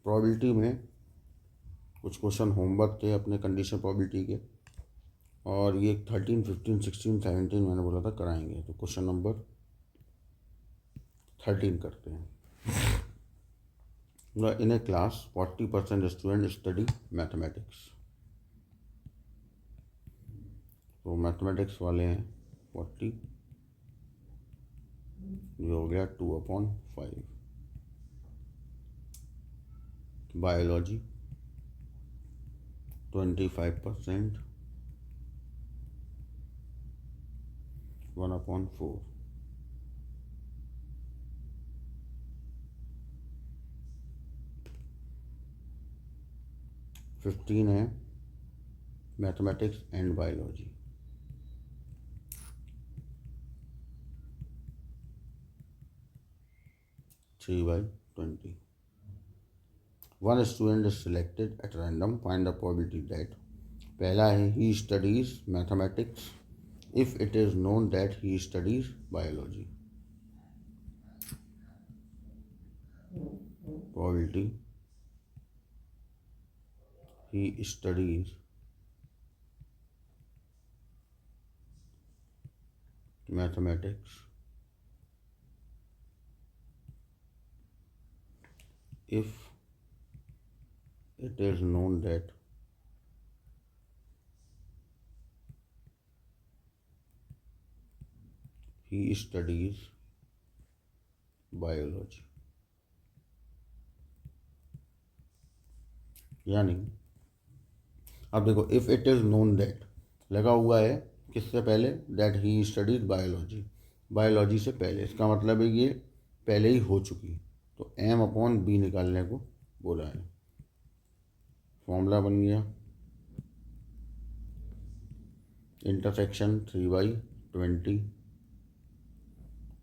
Probability में कुछ question homework थे अपने कंडीशन प्रोबेबिलिटी के, और ये 13, 15, 16, 17 मैंने बोला था कराएंगे। तो क्वेश्चन नंबर 13 करते हैं। इन ए क्लास 40% स्टूडेंट स्टडी मैथमेटिक्स। तो मैथमेटिक्स वाले हैं 40, ये हो गया 2/5। बायोलॉजी 25%, 1/4। फिफ्टीन है mathematics and biology. Three by 20। One student is selected at random, find the probability that. पहला है he studies mathematics if it is known that he studies biology. Probability he studies mathematics if it is known that he studies biology। यानी अब देखो, if it is known that लगा हुआ है किससे पहले, that he studies biology, biology से पहले, इसका मतलब है ये पहले ही हो चुकी। तो M/B निकालने को बोला है। फॉर्मूला बन गया इंटरसेक्शन 3/20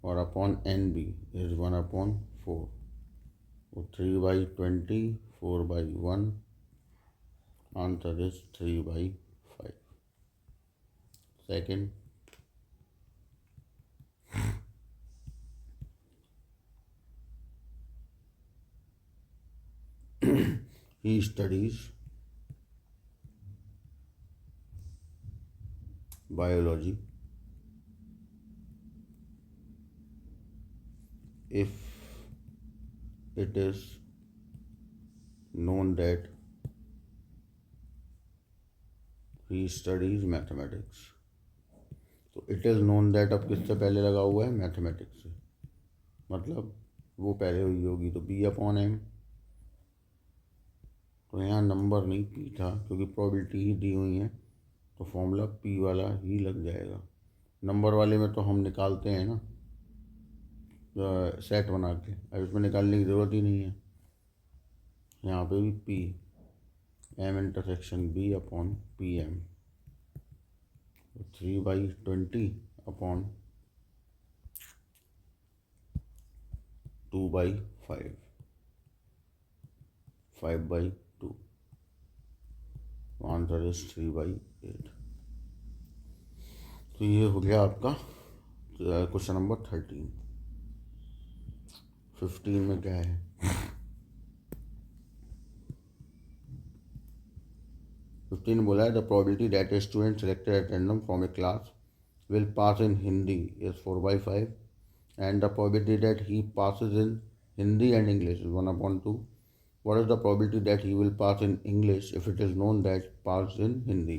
और अपॉन NB इज 1/4। तो 3/20, 4/1, answer is 3/5। Second, he studies biology if it is known that he studies mathematics। तो इट इज़ नोन दैट अब किससे पहले लगा हुआ है, मैथमेटिक्स से, मतलब वो पहले हुई होगी। तो B/M। तो यहाँ नंबर नहीं P था क्योंकि प्रोबेबिलिटी ही दी हुई है, तो फॉर्मूला P वाला ही लग जाएगा। नंबर वाले में तो हम निकालते हैं ना सेट बना के, अब इसमें निकालने की ज़रूरत ही नहीं है। यहाँ पे भी P, M/B/PM। 3/20 upon 2/5, 5/2, answer is 3/8। तो ये हो गया आपका क्वेश्चन नंबर 13। 15 में क्या है, बोला है the probability that a student selected at random from A class will pass in Hindi is 4/5 and the probability that he passes in Hindi and English is 1/2. What is the probability that he will pass in English if it is known that pass in Hindi?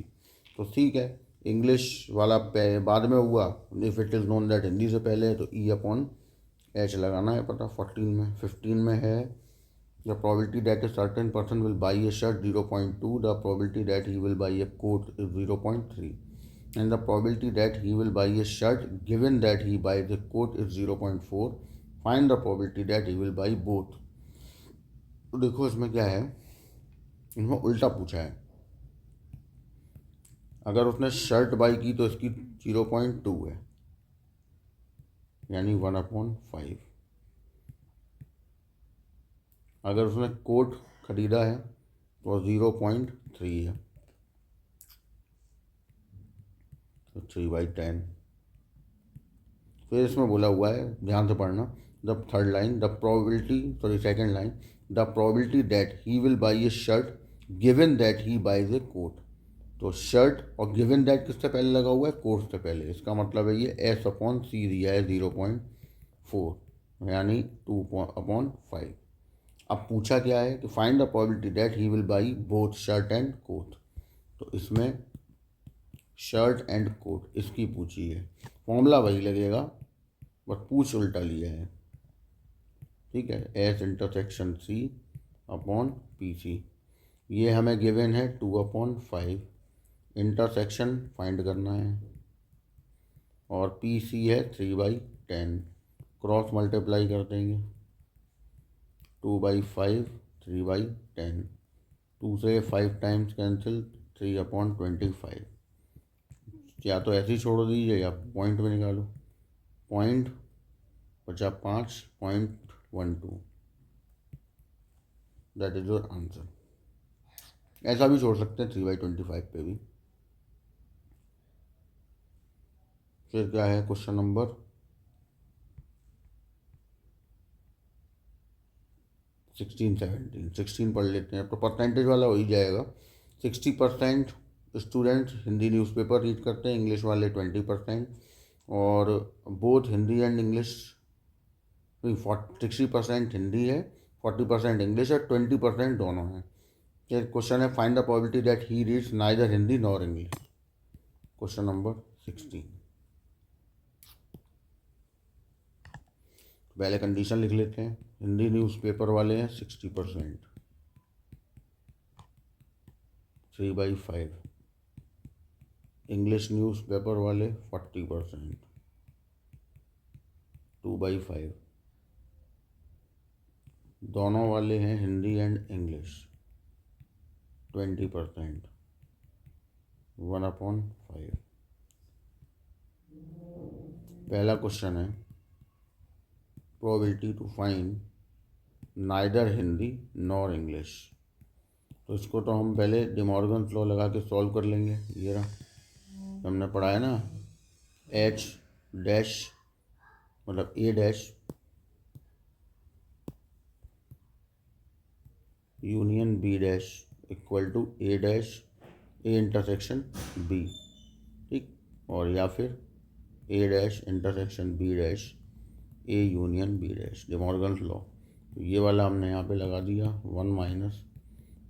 तो ठीक है, English वाला बाद में हुआ, if it is known that Hindi से पहले है तो E/H लगाना है पता। 14 में 15 में है the probability that a certain person will buy a shirt 0.2, the probability that he will buy a coat is 0.3 and the probability that he will buy a shirt given that he buy the coat is 0.4। Find the probability that he will buy both. तो देखो इसमें क्या है, इन्होंने उल्टा पूछा है। अगर उसने शर्ट बाई की तो इसकी 0.2 है, यानी 1/5। अगर उसने कोट खरीदा है तो 0.3 है, तो 3/10। फिर इसमें बोला हुआ है, ध्यान से पढ़ना, The third line, second line, the probability that he will buy a shirt given that he buys a coat. तो शर्ट और गिवन दैट किससे पहले लगा हुआ है, कोट से पहले. इसका मतलब है ये एस अपॉन सी दिया है 0.4 यानी 2/5. अब पूछा क्या है कि find the probability that he will buy both shirt and coat. तो इसमें शर्ट एंड कोट इसकी पूछी है. फॉर्मूला वही लगेगा बट पूछ उल्टा लिया है. ठीक है, S intersection C upon P C. ये हमें गिवन है 2/5. इंटरसेक्शन फाइंड करना है और पी सी है 3/10. क्रॉस मल्टीप्लाई कर देंगे. 2/5 3/10. 2 से 5 टाइम्स कैंसिल. 3/25. या तो ऐसे ही छोड़ दीजिए या पॉइंट में निकालो. 0.55.12. That is your answer. ऐसा भी छोड़ सकते हैं 3/25 पे भी. फिर क्या है क्वेश्चन नंबर 16 पढ़ लेते हैं. तो परसेंटेज वाला हो ही जाएगा. 60% स्टूडेंट्स हिंदी न्यूज़पेपर रीड करते हैं, इंग्लिश वाले 20%. और both Hindi and English, 60% Hindi है, 40% इंग्लिश है, 20% दोनों हैं. फिर क्वेश्चन है find the probability that he reads neither Hindi nor English. Question number 16. पहले कंडीशन लिख लेते हैं. हिंदी न्यूज़पेपर वाले हैं 60%, 3/5. इंग्लिश न्यूज़पेपर वाले 40%, 2/5. दोनों वाले हैं हिंदी एंड इंग्लिश 20%, 1/5. पहला क्वेश्चन है probability to find neither Hindi nor English. तो इसको तो हम पहले डिमॉर्गन्स लॉ लगा के सॉल्व कर लेंगे. ये रहा, हमने पढ़ा है ना, एच डैश मतलब A dash union B dash equal to A dash A intersection B. ठीक, और या फिर A dash intersection B dash A union B dash. De Morgan's law. तो ये वाला हमने यहाँ पे लगा दिया 1 minus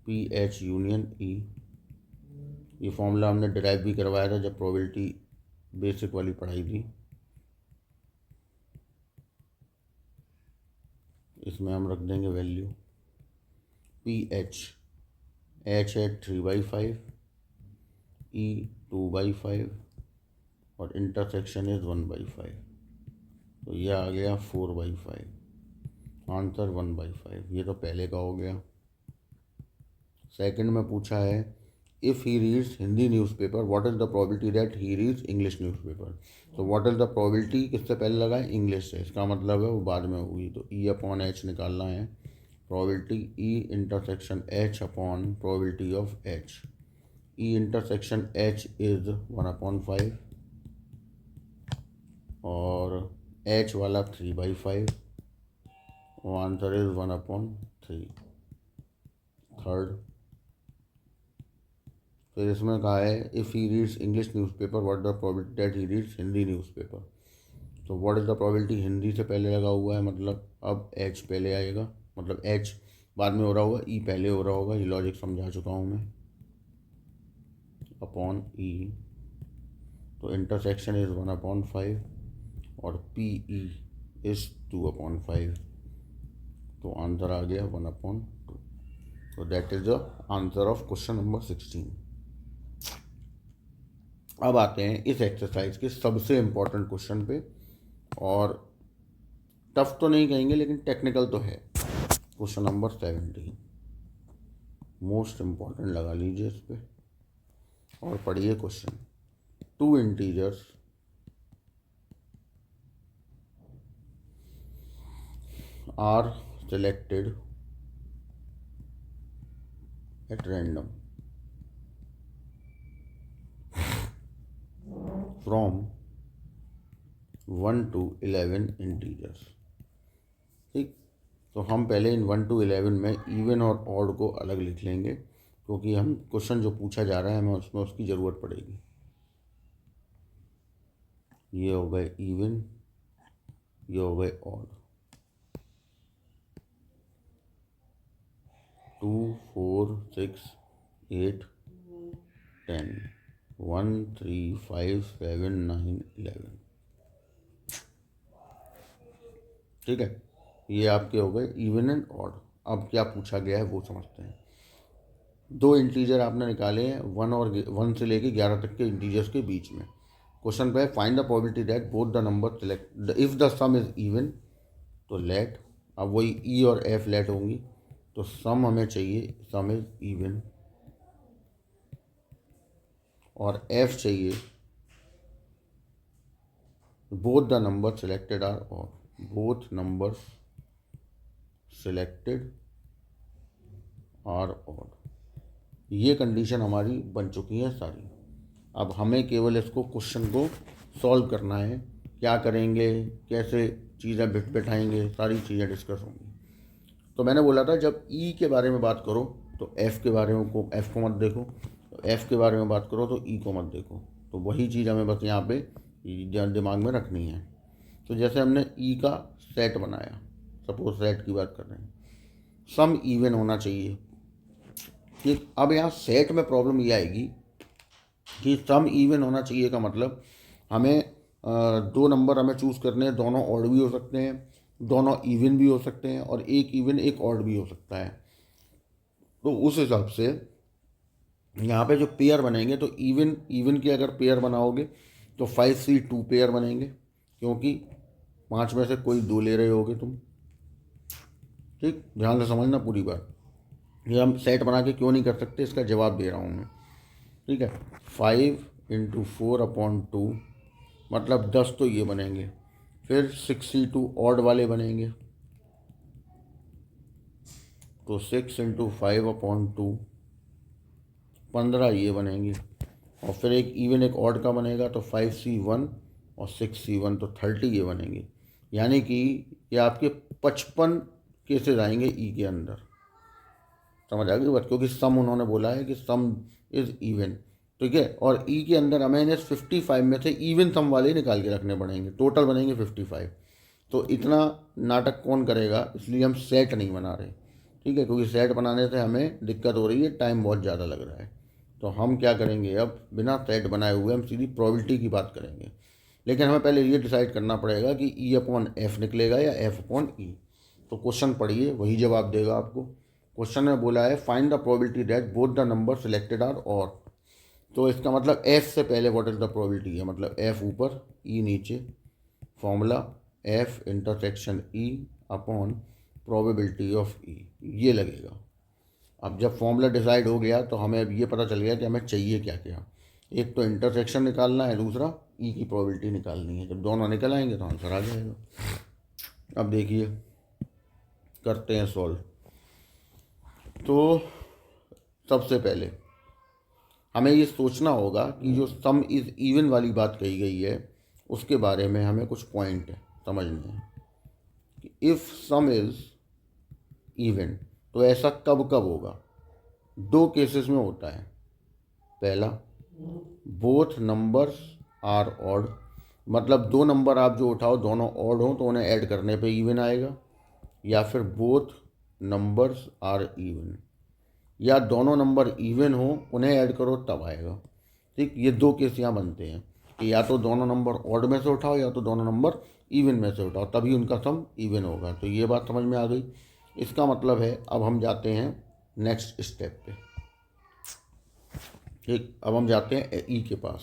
P H union E. ये फॉर्मूला हमने डिराइव भी करवाया था जब प्रोबेबिलिटी बेसिक वाली पढ़ाई थी. इसमें हम रख देंगे वैल्यू पी एच है 3/5, ई 2/5 और इंटरसेक्शन इज 1/5. तो ये आ गया 4/5. आंसर 1/5. ये तो पहले का हो गया. सेकंड में पूछा है if he reads Hindi newspaper what is the probability that he reads English newspaper. तो व्हाट इज़ द प्रोबेबिलिटी किससे पहले लगा है, इंग्लिश से. इसका मतलब है वो बाद में होगी. तो ई अपॉन एच निकालना है. Probability E intersection H upon probability of H. E intersection H is 1/5 और एच वाला 3/5. और आंसर इज 1/3. थर्ड, फिर इसमें कहा है if he reads English newspaper what the probability that he reads Hindi newspaper. तो what is the probability Hindi से पहले लगा हुआ है, मतलब अब एच पहले आएगा, मतलब एच बाद में हो रहा होगा, ई पहले हो रहा होगा. ये लॉजिक समझा चुका हूँ मैं. अपॉन ई. तो इंटरसेक्शन इज़ 1/5 और पी ई इज़ 2/5. तो आंसर आ गया 1/2. तो that is the answer of question number 16. अब आते हैं इस एक्सरसाइज के सबसे इम्पोर्टेंट क्वेश्चन पे. और टफ तो नहीं कहेंगे लेकिन टेक्निकल तो है. क्वेश्चन नंबर 17 मोस्ट इम्पॉर्टेंट लगा लीजिए इस पे और पढ़िए question. 2 integers are selected at random from 1 to 11 integers. ठीक। तो हम पहले इन 1 to 11 में इवन और ऑड को अलग लिख लेंगे, क्योंकि हम क्वेश्चन जो पूछा जा रहा है हमें उसमें उसकी ज़रूरत पड़ेगी। ये हो गए इवन, ये हो गए ऑड। 2 4 6 8 10 1 3 5 7 9 11। ठीक है, ये आपके हो गए इवन एंड ऑड। अब क्या पूछा गया है वो समझते हैं। दो इंटीजर आपने निकाले हैं 1 से लेके 11 तक के इंटीजर्स के बीच में। क्वेश्चन पे है find the probability that both the number select if the some is even, तो लेट, अब वही ई और एफ लेट होंगी, तो सम हमें चाहिए, सम इज इवन, और एफ चाहिए both the number selected are और both number selected are odd. ये कंडीशन हमारी बन चुकी है सारी। अब हमें केवल इसको क्वेश्चन को सॉल्व करना है। क्या करेंगे, कैसे चीज़ें बिठाएंगे, सारी चीज़ें डिस्कस होंगी। तो मैंने बोला था जब ई के बारे में बात करो तो एफ़ के बारे में एफ़ को मत देखो, तो एफ़ के बारे में बात करो तो ई को मत देखो। तो वही चीज़ हमें बस यहाँ पे दिमाग में रखनी है। तो जैसे हमने ई का सेट बनाया, सपोज सेट की बात कर रहे हैं, सम इवन होना चाहिए। ठीक, अब यहाँ सेट में प्रॉब्लम ये आएगी कि सम इवन होना चाहिए का मतलब हमें दो नंबर हमें चूज़ करने हैं, दोनों ऑड भी हो सकते हैं, दोनों इवन भी हो सकते हैं, और एक इवन एक ऑड भी हो सकता है। तो उस हिसाब से यहाँ पे जो पेयर बनेंगे, तो इवन इवन के अगर पेयर बनाओगे तो 5C2 पेयर बनेंगे, क्योंकि 5 में से कोई 2 ले रहे होगे तुम। ठीक, ध्यान से समझना पूरी बात। ये हम सेट बना के क्यों नहीं कर सकते, इसका जवाब दे रहा हूँ मैं। ठीक है, 5 × 4/2 मतलब 10 तो ये बनेंगे। फिर 6C2 ऑड वाले बनेंगे, तो 6 × 5/2 15 ये बनेंगे। और फिर एक इवन एक ऑड का बनेगा, तो 5C1 और 6C1 तो 30 ये बनेंगे। यानी कि ये आपके 55 केसेस आएंगे ई के अंदर। समझ आ गई बात, क्योंकि सम उन्होंने बोला है कि सम इज़ इवन। ठीक है, और ई के अंदर हमें इन्हें 55 में से इवन सम वाले निकाल के रखने पड़ेंगे, टोटल बनेंगे 55। तो इतना नाटक कौन करेगा, इसलिए हम सेट नहीं बना रहे। ठीक है, क्योंकि सेट बनाने से हमें दिक्कत हो रही है, टाइम बहुत ज़्यादा लग रहा है। तो हम क्या करेंगे, अब बिना सेट बनाए हुए हम सीधी प्रोबेबिलिटी की बात करेंगे। लेकिन हमें पहले ये डिसाइड करना पड़ेगा कि E/F निकलेगा या F/E। तो क्वेश्चन पढ़िए, वही जवाब देगा आपको। क्वेश्चन में बोला है find the probability that both the number selected are odd. तो इसका मतलब F से पहले व्हाट इज़ द प्रोबेबिलिटी है, मतलब F ऊपर E नीचे, formula F/E probability of E, ये लगेगा। अब जब फॉर्मूला डिसाइड हो गया तो हमें अब ये पता चल गया कि हमें चाहिए क्या क्या। एक तो इंटरसेक्शन निकालना है, दूसरा ई की प्रोबेबिलिटी निकालनी है। जब दोनों निकल आएंगे तो आंसर आ जाएगा। अब देखिए करते हैं सॉल्व। तो सबसे पहले हमें ये सोचना होगा कि जो सम इज़ इवन वाली बात कही गई है उसके बारे में हमें कुछ पॉइंट समझने हैं कि इफ़ सम इज़ इवन तो ऐसा कब कब होगा। दो केसेस में होता है। पहला, बोथ नंबर्स आर ऑड, मतलब दो नंबर आप जो उठाओ दोनों ऑड हो तो उन्हें ऐड करने पे इवन आएगा। या फिर बोथ नंबर्स आर इवन, या दोनों नंबर इवन हो उन्हें ऐड करो तब आएगा। ठीक, ये दो केस यहाँ बनते हैं कि या तो दोनों नंबर ऑड में से उठाओ या तो दोनों नंबर इवन में से उठाओ, तभी उनका सम इवन होगा। तो ये बात समझ में आ गई। इसका मतलब है अब हम जाते हैं नेक्स्ट स्टेप पे। ठीक, अब हम जाते हैं ई के पास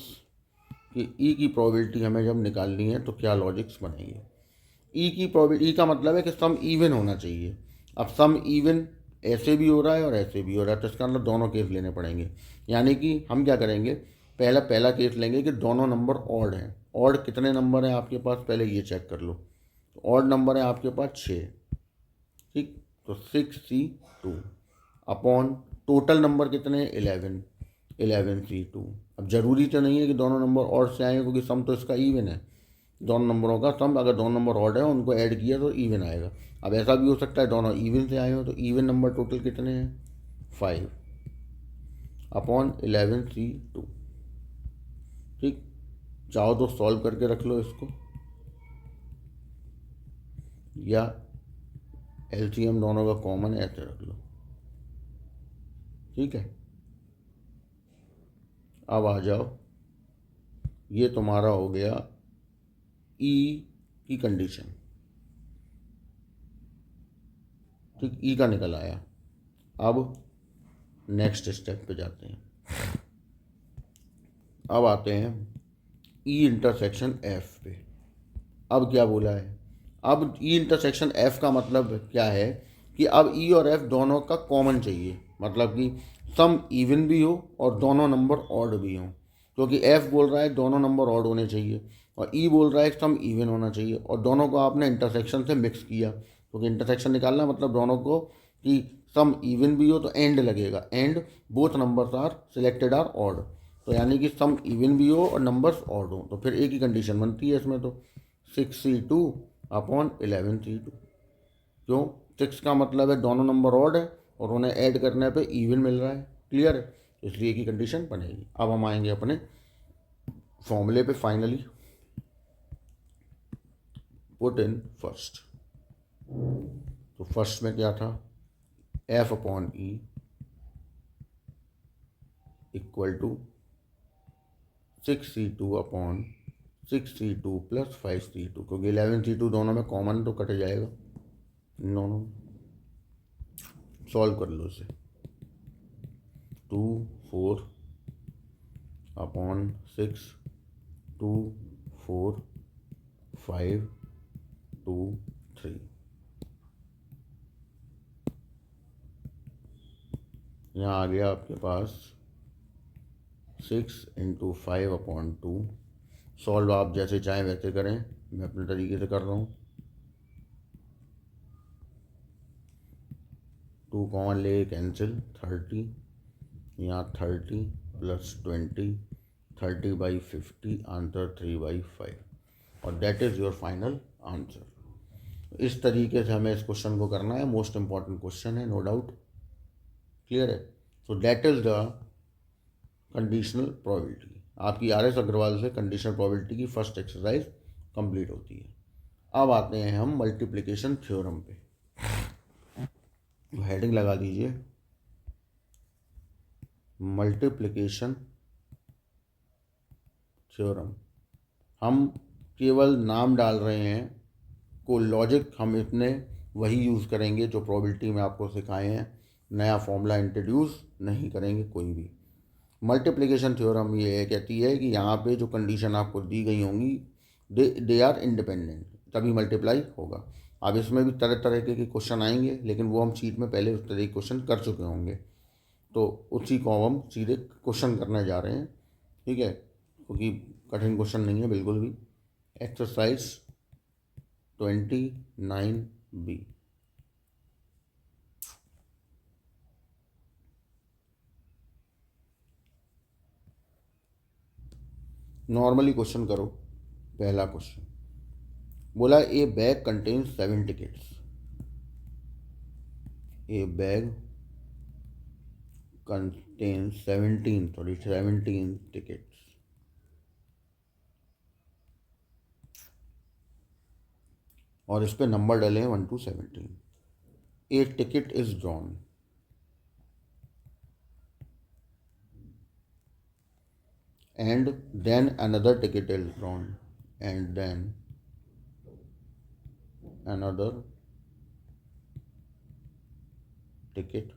कि ई की प्रोबेबिलिटी हमें जब निकालनी है तो क्या लॉजिक्स बनेंगे। ई की प्रोबेबिलिटी, ई का मतलब है कि सम इवन होना चाहिए। अब सम इवन ऐसे भी हो रहा है और ऐसे भी हो रहा है, तो इसका मतलब दोनों केस लेने पड़ेंगे। यानी कि हम क्या करेंगे, पहला केस लेंगे कि दोनों नंबर ऑड हैं। ऑड कितने नंबर हैं आपके पास, पहले ये चेक कर लो। ऑड नंबर है आपके पास 6। ठीक, तो 6C2 अपॉन टोटल नंबर कितने हैं 11C2। अब ज़रूरी तो नहीं है कि दोनों नंबर ऑड से आएंगे, क्योंकि सम तो इसका इवन है। दोनों नंबरों का सम, अगर दोनों नंबर ऑड है उनको ऐड किया तो इवन आएगा। अब ऐसा भी हो सकता है दोनों इवन से आए हो, तो इवन नंबर टोटल कितने हैं 5 अपॉन 11C2। ठीक, चाहो तो सॉल्व करके रख लो इसको, या एलसीएम दोनों का कॉमन है ऐसे रख लो। ठीक है, अब आ जाओ, ये तुम्हारा हो गया ई की कंडीशन। ठीक, ई का निकल आया। अब नेक्स्ट स्टेप पे जाते हैं। अब आते हैं ई इंटरसेक्शन एफ पे। अब क्या बोला है, अब ई इंटरसेक्शन एफ का मतलब क्या है कि अब ई और एफ दोनों का कॉमन चाहिए, मतलब कि सम इवन भी हो और दोनों नंबर ऑड भी हों, क्योंकि एफ बोल रहा है दोनों नंबर ऑड होने चाहिए और ई बोल रहा है सम इवन होना चाहिए, और दोनों को आपने इंटरसेक्शन से मिक्स किया, क्योंकि इंटरसेक्शन निकालना मतलब दोनों को कि सम इवन भी हो तो एंड लगेगा, and both numbers are selected are odd, तो यानी कि सम इवन भी हो और नंबर्स ऑड हो, तो फिर एक ही कंडीशन बनती है इसमें, तो 6C2 अपॉन 11C2। क्यों, 6 का मतलब है दोनों नंबर ऑड है और उन्हें ऐड करने पे इवन मिल रहा है। क्लियर है, इसलिए की कंडीशन बनेगी। अब हम आएंगे अपने फॉर्मूले पे फाइनली। पुट इन फर्स्ट, तो फर्स्ट में क्या था, F upon E equal to 6C2 upon 6C2 plus 5C2, क्योंकि 11C2 दोनों में कॉमन तो कट जाएगा, दोनों सॉल्व कर लो इसे। 2 4 अपॉन 6 2 4 5 2 3, यहाँ आ गया आपके पास 6 इंटू 5 अपॉन 2। सॉल्व आप जैसे चाहें वैसे करें, मैं अपने तरीके से कर रहा हूँ। 2 कॉमन ले कैंसिल, 30, यहाँ 30 प्लस 20, 30/50, आंसर 3/5, और that is your final answer. इस तरीके से हमें इस क्वेश्चन को करना है, मोस्ट इंपॉर्टेंट क्वेश्चन है, नो डाउट। क्लियर है, so that is the conditional probability. आपकी RS अग्रवाल से कंडीशनल प्रोबेबिलिटी की फर्स्ट एक्सरसाइज कंप्लीट होती है। अब आते हैं हम मल्टीप्लिकेशन थ्योरम पे, हेडिंग लगा दीजिए मल्टीप्लिकेशन थ्योरम। हम केवल नाम डाल रहे हैं, को लॉजिक हम इतने वही यूज़ करेंगे जो प्रोबेबिलिटी में आपको सिखाए हैं, नया फॉर्मूला इंट्रोड्यूस नहीं करेंगे कोई भी। मल्टीप्लिकेशन थ्योरम ये कहती है कि यहाँ पे जो कंडीशन आपको दी गई होंगी दे आर इंडिपेंडेंट, तभी मल्टीप्लाई होगा। अब इसमें भी तरह तरह के क्वेश्चन आएंगे, लेकिन वो हम शीट में पहले उस तरह के क्वेश्चन कर चुके होंगे, तो उसी को हम सीधे क्वेश्चन करने जा रहे हैं। ठीक है, क्योंकि कठिन क्वेश्चन नहीं है बिल्कुल भी। Exercise 29B। नॉर्मली क्वेश्चन करो। पहला क्वेश्चन बोला ए बैग कंटेन्स 7 टिकट्स। ए बैग कंटेन्स 17 टिकट्स। और इस पे नंबर डले हैं 1 to 17। A ticket is drawn and then another ticket is drawn and then another ticket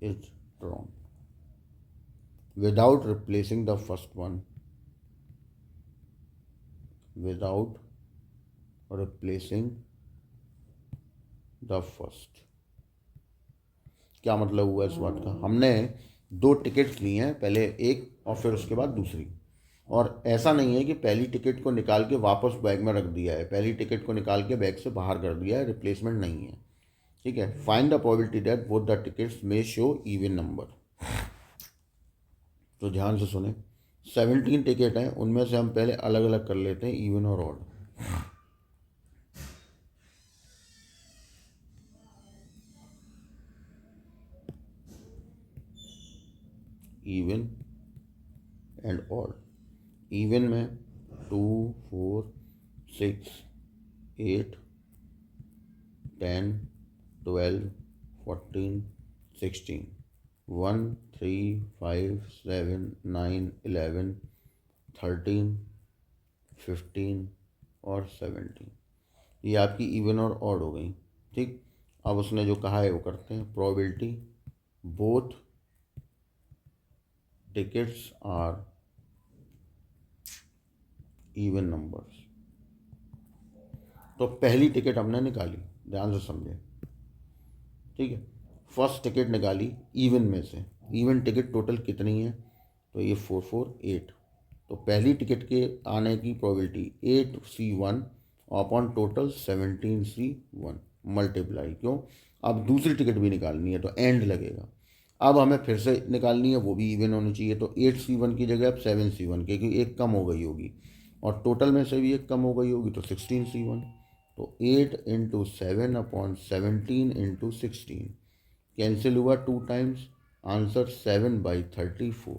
is drawn without replacing the first one, without replacing the first। क्या मतलब हुआ इस बात का, हमने 2 टिकट्स ली हैं, पहले एक और फिर उसके बाद दूसरी, और ऐसा नहीं है कि पहली टिकट को निकाल के वापस बैग में रख दिया है, पहली टिकट को निकाल के बैग से बाहर कर दिया है, रिप्लेसमेंट नहीं है। ठीक है, find the probability that both the tickets may show even number. तो ध्यान से सुने, 17 टिकट हैं, उनमें से हम पहले अलग अलग कर लेते हैं इवन और odd. Even and odd. Even में 2, 4, 6, 8, 10, 12, 14, 16, 1, 3, 5, 7, 9, 11, 13, 15 और 17। ये आपकी इवन और ऑड हो गई। ठीक, अब उसने जो कहा है वो करते हैं। Probability both tickets are even numbers. तो पहली टिकट हमने निकाली, ध्यान से समझे। ठीक है, फर्स्ट टिकट निकाली इवन में से। इवन टिकट टोटल कितनी है, तो ये 4, 4, 8। तो पहली टिकट के आने की probability 8C1 upon total 17C1 multiply. क्यों, अब दूसरी टिकट भी निकालनी है तो एंड लगेगा। अब हमें फिर से निकालनी है, वो भी इवन होनी चाहिए। तो 8C1 की जगह अब 7C1, क्योंकि एक कम हो गई होगी और टोटल में से भी एक कम हो गई होगी, तो 16C1। तो 8 इंटू 7 अपॉन 17 इंटू 16 कैंसिल हुआ 2 टाइम्स, आंसर 7/34।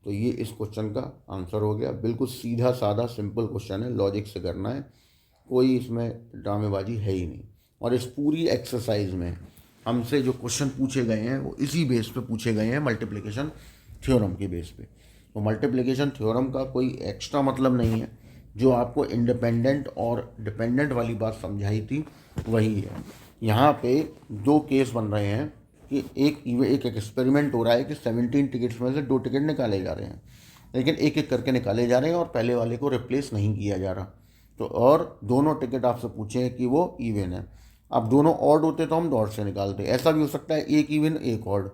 तो ये इस क्वेश्चन का आंसर हो गया। बिल्कुल सीधा साधा सिंपल क्वेश्चन है, लॉजिक से करना है, कोई इसमें ड्रामेबाजी है ही नहीं। और इस पूरी एक्सरसाइज में हमसे जो क्वेश्चन पूछे गए हैं वो इसी बेस पे पूछे गए हैं, मल्टीप्लिकेशन थ्योरम के बेस पे। तो मल्टीप्लिकेशन थ्योरम का कोई एक्स्ट्रा मतलब नहीं है, जो आपको इंडिपेंडेंट और डिपेंडेंट वाली बात समझाई थी वही है। यहाँ पे दो केस बन रहे हैं कि एक एक्सपेरिमेंट हो रहा है कि 17 टिकट्स में से 2 टिकट निकाले जा रहे हैं, लेकिन एक एक करके निकाले जा रहे हैं और पहले वाले को रिप्लेस नहीं किया जा रहा। तो और दोनों टिकट आपसे पूछे हैं कि वो इवन है। अब दोनों ऑड होते तो हम डॉट से निकालते, ऐसा भी हो सकता है एक इवन एक ऑड।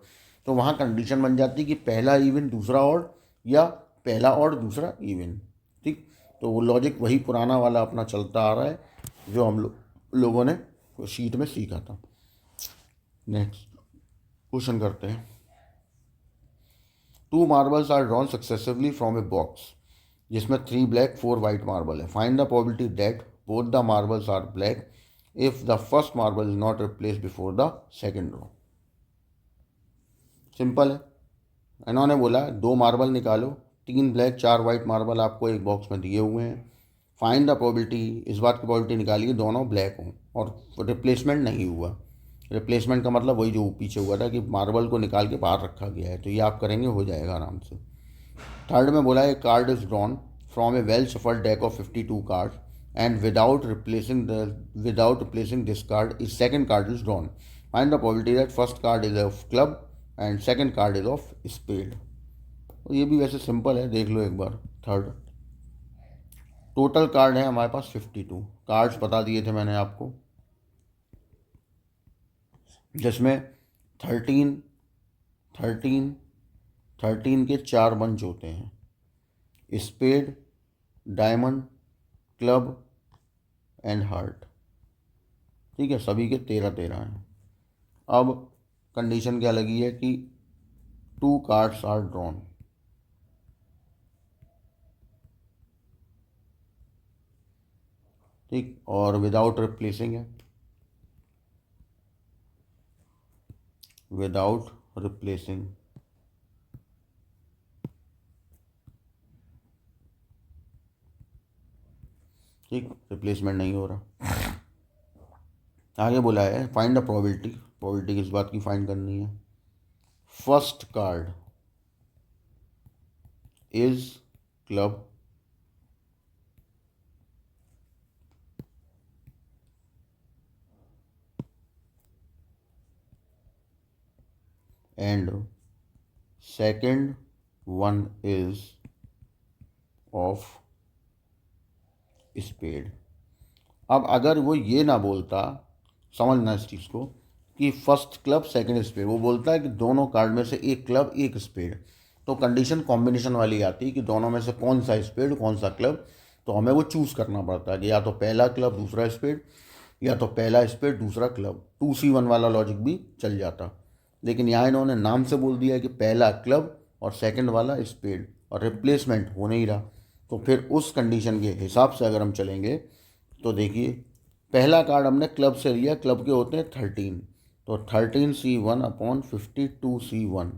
तो वहाँ कंडीशन बन जाती कि पहला इवन दूसरा ऑड, या पहला ऑड दूसरा इवन। ठीक, तो वो लॉजिक वही पुराना वाला अपना चलता आ रहा है जो हम लोगों ने शीट में सीखा था। नेक्स्ट क्वेश्चन करते हैं। 2 marbles are drawn successively from a box जिसमें 3 ब्लैक 4 वाइट मार्बल है। Find the probability that both the marbles are black if the first marble is not replace before the second draw. Simple है, इन्होंने बोला 2 marble निकालो, 3 black 4 white marble आपको एक box में दिए हुए हैं। फाइंड द प्रोबेबिलिटी, इस बात की प्रोबेबिलिटी निकालिए दोनों ब्लैक हों और रिप्लेसमेंट नहीं हुआ। रिप्लेसमेंट का मतलब वही जो पीछे हुआ था कि मार्बल को निकाल के बाहर रखा गया है, तो ये आप करेंगे, हो जाएगा आराम से। थर्ड में बोला है card is drawn from a well shuffled deck of 52 card and without replacing this card is second card is drawn. Find the probability that first card is of club and second card is of spade. तो ये भी वैसे simple है, देख लो एक बार। Third, total card है हमारे पास 52 cards बता दिए थे मैंने आपको, जिसमें 13 13 13 के 4 बंच होते हैं, spade, diamond, club and heart. ठीक है, सभी के 13 हैं। अब कंडीशन क्या लगी है कि 2 कार्ड्स आर ड्रॉन। ठीक, और विदाउट रिप्लेसिंग है, विदाउट रिप्लेसिंग। ठीक, रिप्लेसमेंट नहीं हो रहा। आगे बोला है फाइंड द प्रोबेबिलिटी, प्रोबेबिलिटी किस बात की फाइंड करनी है। First card is club and second one is of spade. अब अगर वो ये ना बोलता, समझना इस चीज़ को, कि फर्स्ट क्लब सेकंड स्पेड, वो बोलता है कि दोनों कार्ड में से एक क्लब एक स्पेड, तो कंडीशन कॉम्बिनेशन वाली आती है कि दोनों में से कौन सा स्पेड कौन सा क्लब। तो हमें वो चूज़ करना पड़ता है कि या तो पहला क्लब दूसरा स्पेड, या तो पहला स्पेड दूसरा क्लब। 2C1 वाला लॉजिक भी चल जाता, लेकिन यहाँ इन्होंने नाम से बोल दिया है कि पहला क्लब और सेकंड वाला स्पेड, और रिप्लेसमेंट हो नहीं रहा, तो फिर उस कंडीशन के हिसाब से अगर हम चलेंगे तो देखिए, पहला कार्ड हमने क्लब से लिया, क्लब के होते हैं 13, तो 13C1/52C1,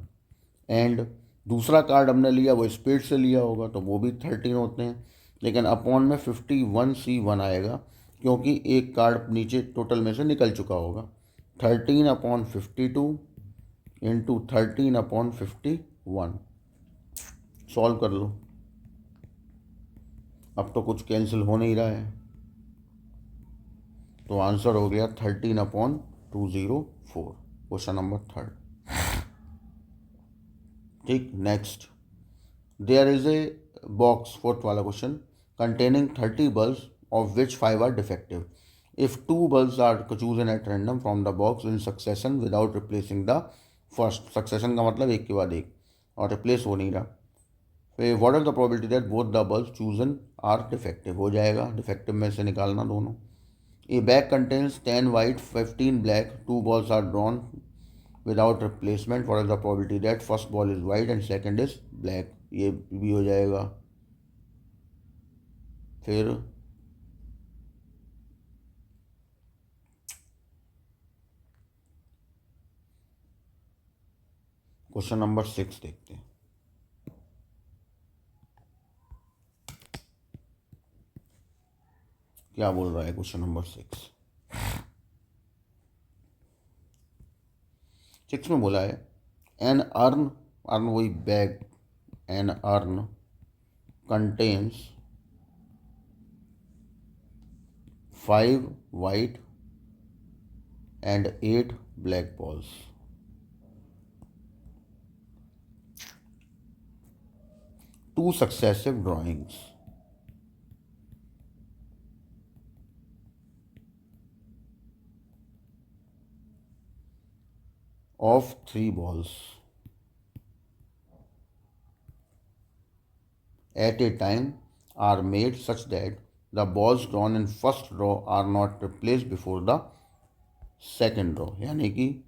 एंड दूसरा कार्ड हमने लिया वो स्पेड से लिया होगा तो वो भी 13 होते हैं, लेकिन अपॉन में 51C1 आएगा क्योंकि एक कार्ड नीचे टोटल में से निकल चुका होगा। 13/52 इंटू 13/51, सॉल्व कर लो। अब तो कुछ कैंसिल हो नहीं रहा है, तो आंसर हो गया 13/204, क्वेश्चन नंबर 3। ठीक, next, there is a box, fourth वाला question, containing 30 bulbs of which 5 are defective. If 2 bulbs are chosen at random from the box in succession without replacing the first, succession का मतलब एक के बाद एक, और replace हो नहीं रहा, what are the probability that both the bulbs chosen are defective, हो जाएगा डिफेक्टिव में से निकालना दोनों। A bag contains 10 white, 15 black. 2 balls are drawn without replacement. What is the probability that first ball is white and second is black? ये भी हो जाएगा। फिर क्वेश्चन नंबर 6 देखते हैं। क्या बोल रहा है क्वेश्चन नंबर 6? 6 में बोला है एन अर्न, अर्न वही bag, an urn contains 5 white and 8 black balls. Two successive drawings of 3 balls at a time are made such that the balls drawn in first draw are not replaced before the second draw, यानी कि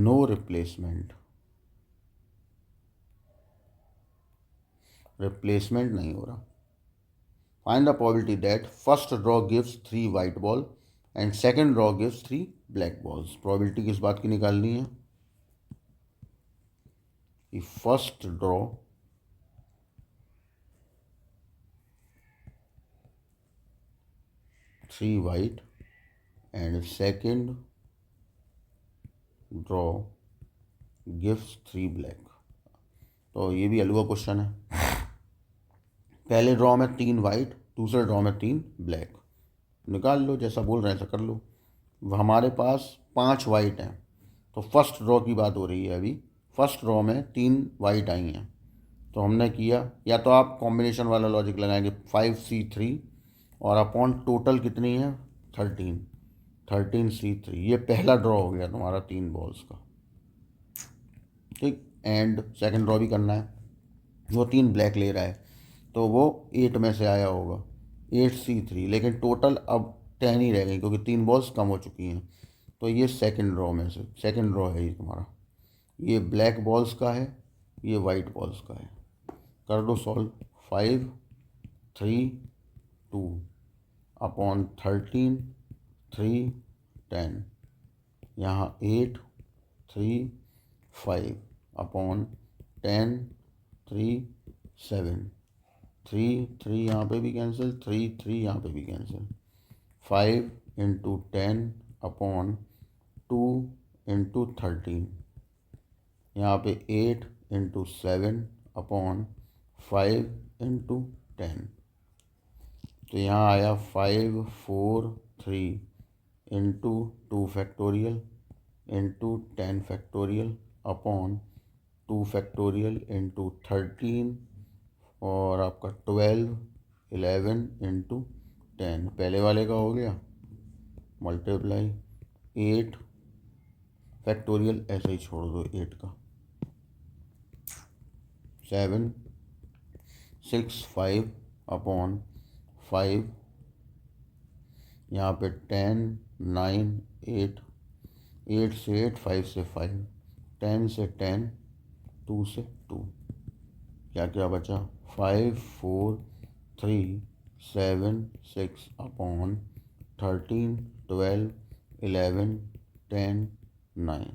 no replacement, replacement नहीं हो रहा। Find the probability that first draw gives 3 white ball and second draw gives 3 black balls। probability किस बात की निकालनी है कि first draw three white and second draw gives 3 black. तो ये भी अलग क्वेश्चन है। पहले ड्रॉ में 3 वाइट, दूसरे ड्रॉ में 3 ब्लैक, निकाल लो, जैसा बोल रहे हैं ऐसा कर लो। हमारे पास 5 वाइट हैं, तो फर्स्ट ड्रॉ की बात हो रही है अभी। फर्स्ट ड्रॉ में 3 वाइट आई हैं, तो हमने किया, या तो आप कॉम्बिनेशन वाला लॉजिक लगाएंगे 5C3 और अपॉन टोटल कितनी है 13C3, ये पहला ड्रॉ हो गया तुम्हारा 3 बॉल्स का। ठीक, एंड सेकंड ड्रॉ भी करना है, वो 3 ब्लैक ले रहा है तो वो 8 में से आया होगा 8C3, लेकिन टोटल अब 10 ही रह गई क्योंकि 3 बॉल्स कम हो चुकी हैं। तो ये सेकंड ड्रॉ में से सेकंड ड्रॉ है ये तुम्हारा, ये ब्लैक बॉल्स का है, ये वाइट बॉल्स का है। कर दो सॉल्व। 5 3 2 अपॉन 13 3 10, यहाँ 8 3 5 अपॉन 10 3 7, 3 3 यहाँ पे भी कैंसिल, 3 3 यहाँ पे भी कैंसिल, 5 इंटू 10 अपॉन 2 इंटू 13, यहाँ पे 8 इंटू 7 अपॉन 5 इंटू 10, तो यहाँ आया 5 4 3 into 2 factorial into 10 factorial upon 2 factorial into 13 और आपका 12 11 इंटू 10, पहले वाले का हो गया मल्टीप्लाई 8 फैक्टोरियल, ऐसे ही छोड़ दो 8 का, 7 6 5 अपॉन 5, यहाँ पे 10 9 8, 8 से 8 5 से 5, 10 से 10, 2 से 2, क्या क्या बचा, 5 4 3 7 6 अपॉन 13 12 11 10 9।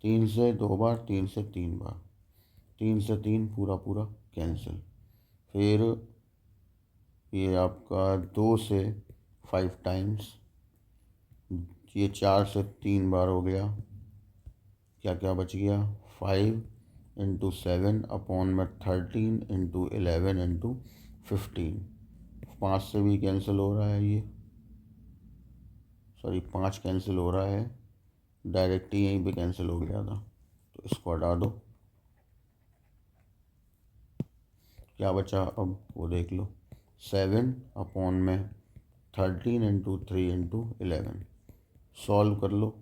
3 से 2 बार, 3 से 3 बार, 3 से 3 पूरा पूरा कैंसिल। फिर ये आपका 2 से 5 टाइम्स, ये 4 से 3 बार हो गया। क्या क्या बच गया, 5 इंटू 7 अपॉन में 13 इंटू 11 इंटू 15। 5 से भी कैंसिल हो रहा है, ये सॉरी 5 कैंसिल हो रहा है, डायरेक्ट ही यहीं पे कैंसिल हो गया था, तो इसको हटा दो। क्या बचा अब वो देख लो, 7 अपॉन में 13 इंटू 3 इंटू 11। सॉल्व कर लो।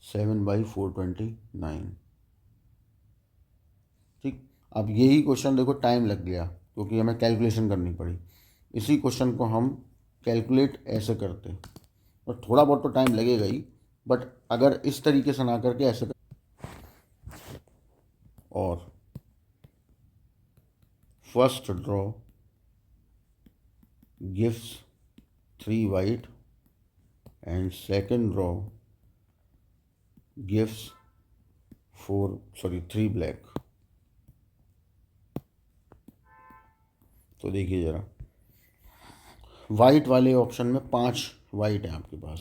7/429। ठीक, अब यही क्वेश्चन देखो टाइम लग गया क्योंकि हमें कैलकुलेशन करनी पड़ी। इसी क्वेश्चन को हम कैलकुलेट ऐसे करते, और थोड़ा बहुत तो टाइम लगेगा ही, बट अगर इस तरीके से ना करके ऐसे और first draw gives 3 white and second draw gives 3 black. तो देखिए ज़रा, वाइट वाले ऑप्शन में 5 वाइट है आपके पास।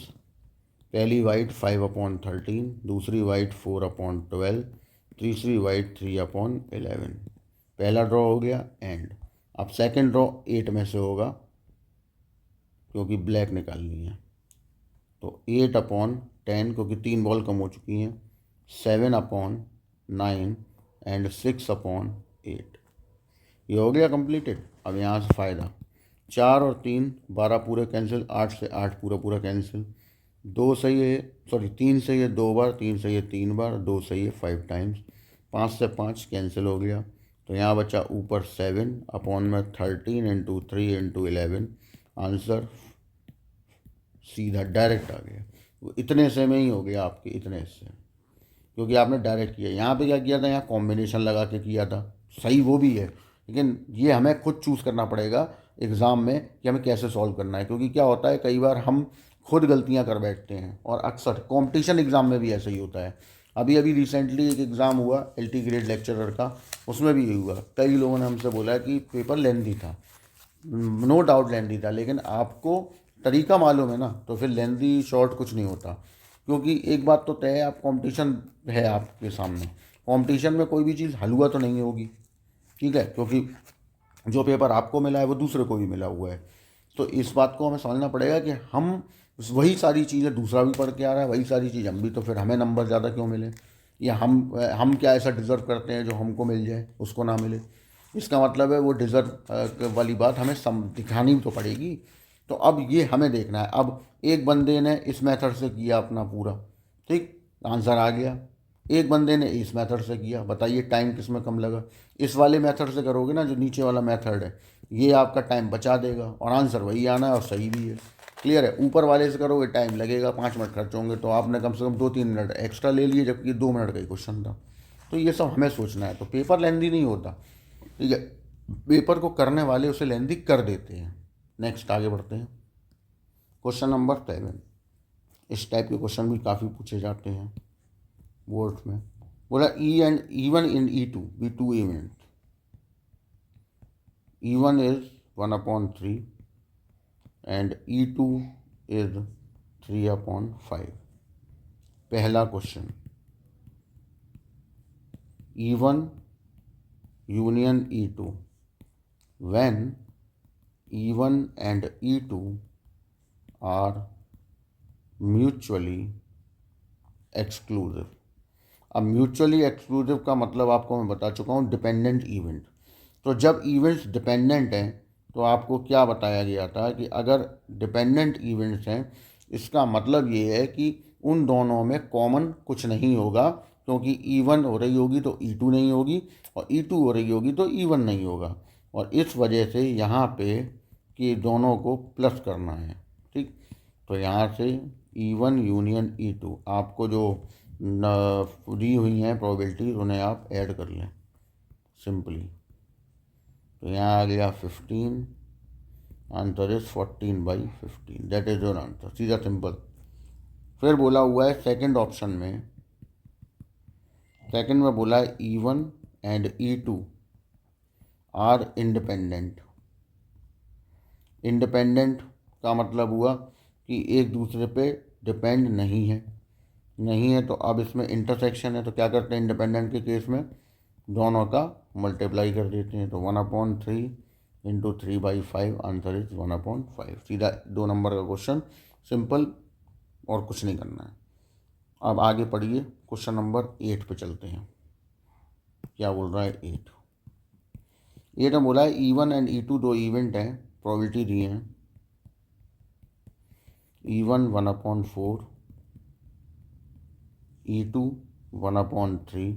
पहली वाइट 5/13, दूसरी वाइट 4/12, तीसरी वाइट 3/11। पहला ड्रॉ हो गया एंड। अब सेकंड ड्रॉ 8 में से होगा क्योंकि ब्लैक निकालनी है, तो 8/10 क्योंकि 3 बॉल कम हो चुकी हैं, 7/9 एंड 6/8। ये हो गया कंप्लीटेड। अब यहाँ से फ़ायदा, 4 और 3 12 पूरे कैंसिल, 8 से 8 पूरा पूरा कैंसिल, 2 सही है 3 सही है 2 बार, 3 सही है 3 बार, 2 सही है 5 टाइम्स, 5 से 5 कैंसिल हो गया। तो यहाँ बचा ऊपर 7 अपॉन में 13 इंटू 3 इंटू 11। आंसर सीधा डायरेक्ट आ गया। वो इतने से में ही हो गया आपके, इतने से, क्योंकि आपने डायरेक्ट किया। यहाँ पे क्या किया था, यहाँ कॉम्बिनेशन लगा के किया था, सही वो भी है, लेकिन ये हमें खुद चूज़ करना पड़ेगा एग्ज़ाम में कि हमें कैसे सॉल्व करना है। क्योंकि क्या होता है, कई बार हम खुद गलतियाँ कर बैठते हैं, और अक्सर कंपटीशन एग्ज़ाम में भी ऐसा ही होता है। अभी अभी रिसेंटली एक एग्ज़ाम हुआ LT ग्रेड लेक्चरर का, उसमें भी यही हुआ। कई लोगों ने हमसे बोला कि पेपर लेंथी था, नो डाउट लेंथी था, लेकिन आपको तरीका मालूम है ना, तो फिर लेंथी शॉर्ट कुछ नहीं होता। क्योंकि एक बात तो तय है, आप कंपटीशन है आपके सामने, कंपटीशन में कोई भी चीज़ हलवा तो नहीं होगी, ठीक है, क्योंकि जो पेपर आपको मिला है वो दूसरे को भी मिला हुआ है। तो इस बात को हमें समझना पड़ेगा कि हम वही सारी चीज़ें दूसरा भी पढ़ के आ रहा है, वही सारी चीज़ हम भी, तो फिर हमें नंबर ज़्यादा क्यों मिले, या हम क्या ऐसा डिज़र्व करते हैं जो हमको मिल जाए उसको ना मिले। इसका मतलब है वो डिज़र्व वाली बात हमें दिखानी तो पड़ेगी। तो अब ये हमें देखना है। अब एक बंदे ने इस मेथड से किया अपना पूरा, ठीक, आंसर आ गया। एक बंदे ने इस मेथड से किया, बताइए टाइम किस में कम लगा। इस वाले मेथड से करोगे ना, जो नीचे वाला मेथड है, ये आपका टाइम बचा देगा और आंसर वही आना है और सही भी है। क्लियर है। ऊपर वाले से करोगे टाइम लगेगा, 5 मिनट खर्च होंगे, तो आपने कम से कम 2-3 मिनट एक्स्ट्रा ले लिए, जबकि 2 मिनट का ही क्वेश्चन था। तो ये सब हमें सोचना है। तो पेपर लेंदी नहीं होता, ठीक है, पेपर को करने वाले उसे लेंदी कर देते हैं। नेक्स्ट आगे बढ़ते हैं। Question number 7। इस टाइप के क्वेश्चन भी काफ़ी पूछे जाते हैं बोर्ड में। बोला even in E2 be 2 event. E1 is 1/3 and E2 is 3/5. पहला question, E1 union E2 when E1 and E2 are mutually exclusive। अब म्यूचुअली एक्सक्लूसिव का मतलब आपको मैं बता चुका हूँ, डिपेंडेंट इवेंट। तो जब इवेंट्स डिपेंडेंट हैं, तो आपको क्या बताया गया था कि अगर डिपेंडेंट इवेंट्स हैं, इसका मतलब ये है कि उन दोनों में कॉमन कुछ नहीं होगा, क्योंकि E1 हो रही होगी तो E2 नहीं होगी, और E2 हो रही होगी तो E1 नहीं होगा। और इस वजह से यहाँ पे कि दोनों को प्लस करना है, ठीक। तो यहाँ से E1 यूनियन E2, आपको जो दी हुई हैं प्रोबेबिलिटीज उन्हें आप ऐड कर लें सिंपली। तो यहाँ आ गया 15, answer is 14/15, that is your answer, सीधा सिंपल। फिर बोला हुआ है सेकंड ऑप्शन में, सेकंड में बोला है E1 and E2 are independent. Independent का मतलब हुआ कि एक दूसरे पे डिपेंड नहीं है, नहीं है तो अब इसमें इंटरसेक्शन है, तो क्या करते हैं इंडिपेंडेंट के केस में, दोनों का मल्टीप्लाई कर देते हैं। तो 1/3 इंटू 3/5, आंसर इज 1/5। सीधा 2 नंबर का क्वेश्चन, सिंपल, और कुछ नहीं करना है। अब आगे पढ़िए, क्वेश्चन नंबर 8 पे चलते हैं। क्या बोल रहा है 8 में बोला है E1 एंड E2 दो इवेंट हैं, प्रोबेबिलिटी दी हैं। E1 1/4, E2 1/3,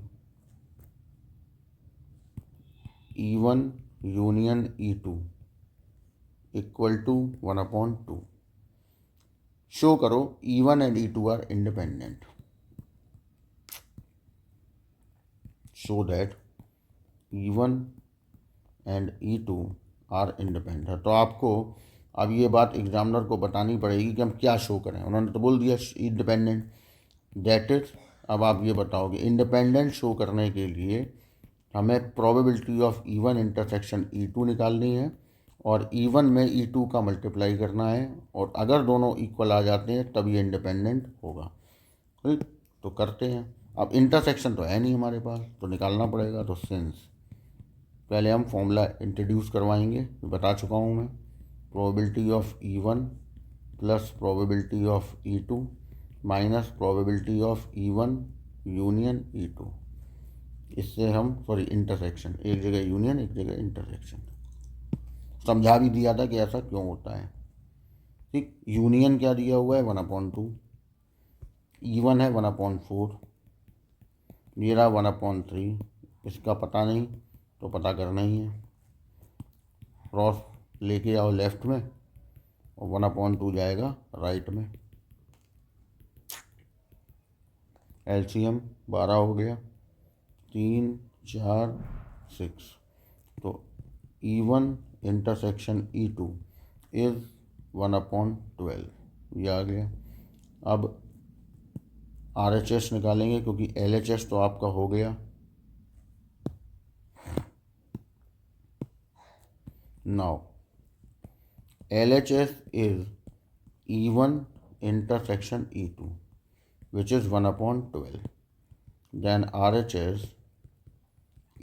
E1 union E2 equal to 1/2। Show करो E1 and E2 are independent, show that E1 and E2 are independent. तो आपको अब ये बात एग्जामिनर को बतानी पड़ेगी कि हम क्या शो करें। उन्होंने तो बोल दिया इंडिपेंडेंट, दैट इज, अब आप ये बताओगे इंडिपेंडेंट शो करने के लिए हमें probability of E1 intersection E2 निकालनी है और E1 में E2 का मल्टीप्लाई करना है, और अगर दोनों इक्वल आ जाते हैं तब ये इंडिपेंडेंट होगा। ठीक, तो करते हैं। अब इंटरसेक्शन तो है नहीं हमारे पास, तो निकालना पड़ेगा। तो सिंस पहले हम फॉर्मूला इंट्रोड्यूस करवाएंगे, बता चुका हूँ मैं, probability of E1 plus probability of E2 minus probability of E1 union E2। इससे हम इंटरसेक्शन, एक जगह यूनियन एक जगह इंटरसेक्शन, समझा भी दिया था कि ऐसा क्यों होता है। ठीक, यूनियन क्या दिया हुआ है 1/2, E1 है 1/4, ये रहा 1/3, इसका पता नहीं तो पता करना ही है। क्रॉस लेके आओ लेफ्ट में और 1/2 जाएगा राइट में। एलसीएम 12 हो गया, 3 4 6। तो E1 इंटरसेक्शन E2 इज 1/12, ये आ गया। अब RHS निकालेंगे क्योंकि LHS तो आपका हो गया। Now LHS is E1 intersection E2 which is 1/12. Then RHS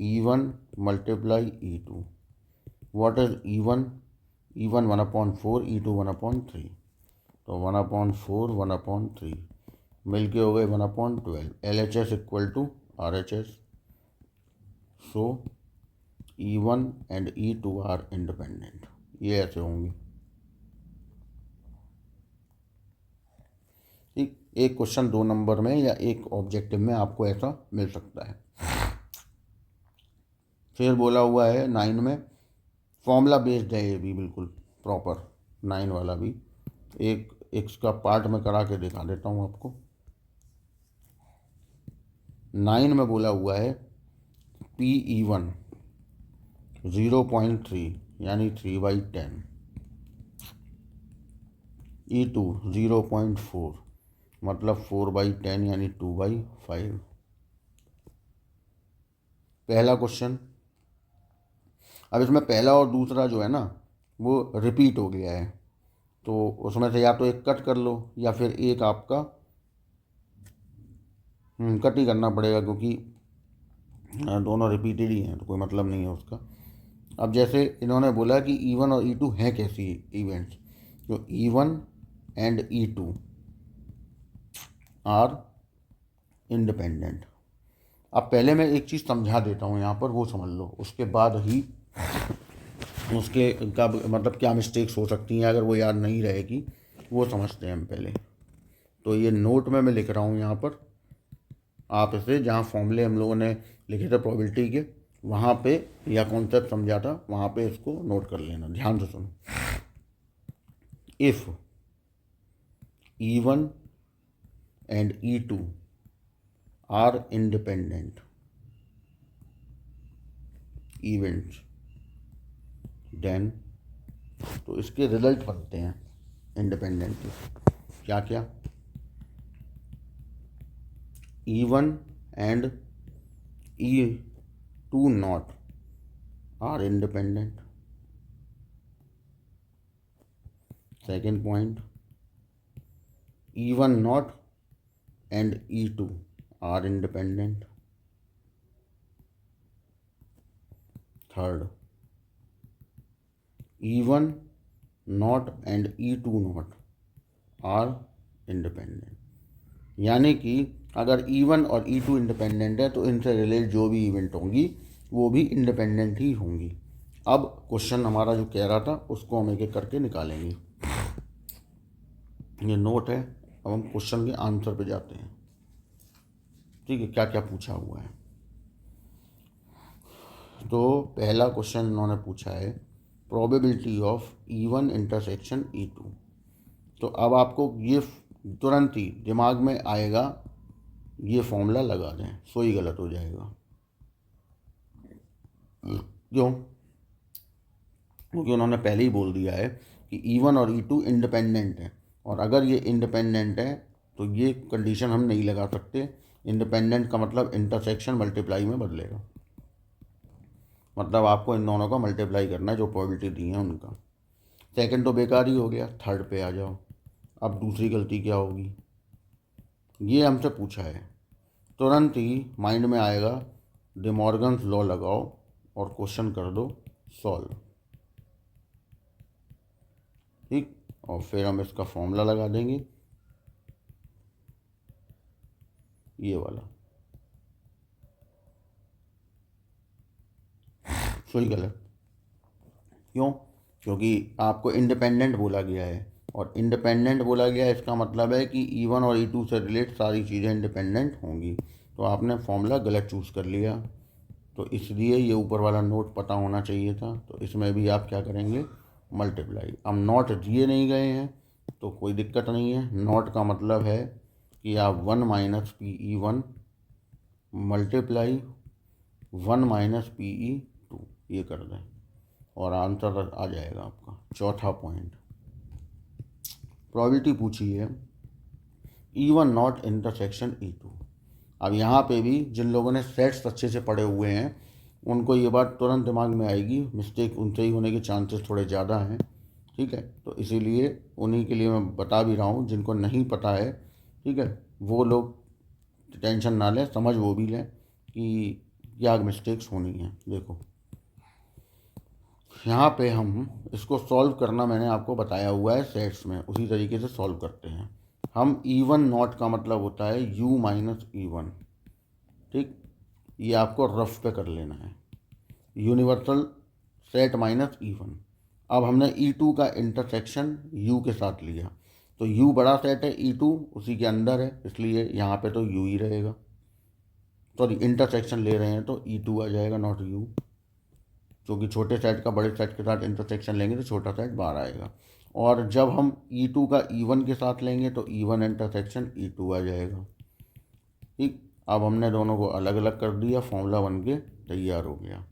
E1 multiply E2. What is E1? E1 1/4, E2 1/3. तो 1/4 1/3 मिलके हो गए 1/12। LHS equal to RHS। So E1 and E2 are independent. ये ऐसे होंगे। ठीक, एक क्वेश्चन 2 नंबर में या एक ऑब्जेक्टिव में आपको ऐसा मिल सकता है। फिर बोला हुआ है 9 में, फॉर्मूला बेस्ड है ये भी बिल्कुल प्रॉपर, 9 वाला भी। एक इसका पार्ट में करा के दिखा देता हूँ आपको। 9 में बोला हुआ है PE1 0.3 यानी 3/10, E2 0.4 मतलब 4/10 यानी 2/5। पहला क्वेश्चन। अब इसमें पहला और दूसरा जो है ना वो रिपीट हो गया है, तो उसमें से या तो एक कट कर लो या फिर एक आपका कट ही करना पड़ेगा, क्योंकि दोनों रिपीटेड ही हैं तो कोई मतलब नहीं है उसका। अब जैसे इन्होंने बोला कि E1 और E2 हैं कैसी इवेंट्स, तो E1 and E2 are independent. अब पहले मैं एक चीज़ समझा देता हूँ यहाँ पर, वो समझ लो, उसके बाद ही उसके का मतलब क्या मिस्टेक्स हो सकती हैं अगर वो याद नहीं रहेगी, वो समझते हैं हम पहले। तो ये नोट में मैं लिख रहा हूँ यहाँ पर, आप इसे जहाँ फॉर्मूले हम लोगों ने लिखे थे प्रोबेबिलिटी के, वहाँ पे या कॉन्सेप्ट समझा था वहाँ पे इसको नोट कर लेना, ध्यान से सुनो। If E1 and E2 are independent events, then तो इसके रिजल्ट बनते हैं इंडिपेंडेंट के। क्या क्या? E1 and E2 not are independent. Second point, E1 not and E2 are independent. Third, E1 not and E2 not are independent. यानी कि अगर E1 और E2 इंडिपेंडेंट है तो इनसे रिलेटेड जो भी इवेंट होंगी वो भी इंडिपेंडेंट ही होंगी। अब क्वेश्चन हमारा जो कह रहा था उसको हम एक एक करके निकालेंगे। ये नोट है, अब हम क्वेश्चन के आंसर पे जाते हैं। ठीक है, क्या क्या पूछा हुआ है। तो पहला क्वेश्चन इन्होंने पूछा है probability of E1 intersection E2। तो अब आपको ये तुरंत ही दिमाग में आएगा, ये फॉर्मूला लगा दें, सो ही गलत हो जाएगा। क्यों? क्योंकि उन्होंने पहले ही बोल दिया है कि E1 और E2 इंडिपेंडेंट है, और अगर ये इंडिपेंडेंट है तो ये कंडीशन हम नहीं लगा सकते। इंडिपेंडेंट का मतलब इंटरसेक्शन मल्टीप्लाई में बदलेगा, मतलब आपको इन दोनों का मल्टीप्लाई करना है जो प्रोबेबिलिटी दी है उनका। सेकंड तो बेकार ही हो गया, थर्ड पे आ जाओ। अब दूसरी गलती क्या होगी, ये हमसे पूछा है, तुरंत ही माइंड में आएगा डे मॉर्गन्स लॉ लगाओ और क्वेश्चन कर दो सॉल्व। ठीक, और फिर हम इसका फॉर्मूला लगा देंगे, ये वाला। सही गलत? क्यों? क्योंकि आपको इंडिपेंडेंट बोला गया है, और इंडिपेंडेंट बोला गया है इसका मतलब है कि E1 और E2 से रिलेट सारी चीज़ें इंडिपेंडेंट होंगी। तो आपने फॉर्मूला गलत चूज़ कर लिया, तो इसलिए ये ऊपर वाला नोट पता होना चाहिए था। तो इसमें भी आप क्या करेंगे, मल्टीप्लाई। अब नॉट दिए नहीं गए हैं तो कोई दिक्कत नहीं है। नॉट का मतलब है कि आप 1 minus PE1 multiply 1 minus PE2 ये कर दें और आंसर आ जाएगा आपका। चौथा पॉइंट, प्रोबेबिलिटी पूछी है E1 नॉट इंटरसेक्शन E2। अब यहाँ पे भी जिन लोगों ने सेट्स अच्छे से पढ़े हुए हैं उनको ये बात तुरंत दिमाग में आएगी, मिस्टेक उनसे ही होने के चांसेस थोड़े ज़्यादा हैं। ठीक है, तो इसीलिए उन्हीं के लिए मैं बता भी रहा हूँ, जिनको नहीं पता है ठीक है वो लोग टेंशन ना लें, समझ वो भी लें कि क्या मिस्टेक्स होनी है। देखो यहाँ पे हम इसको सॉल्व करना मैंने आपको बताया हुआ है सेट्स में, उसी तरीके से सॉल्व करते हैं हम। E1 नॉट का मतलब होता है U माइनस E1। ठीक, ये आपको रफ पे कर लेना है, यूनिवर्सल सेट माइनस E1। अब हमने E2 का इंटरसेक्शन U के साथ लिया, तो U बड़ा सेट है, E2 उसी के अंदर है, इसलिए यहाँ पे तो U ही रहेगा। सॉरी, इंटरसेक्शन ले रहे हैं तो E2 आ जाएगा, नॉट U, क्योंकि छोटे सेट का बड़े सेट के साथ इंटरसेक्शन लेंगे तो छोटा सेट बाहर आएगा। और जब हम E2 का E1 के साथ लेंगे तो E1 इंटरसेक्शन E2 आ जाएगा। ठीक, अब हमने दोनों को अलग अलग कर दिया, फॉर्मूला बन के तैयार हो गया।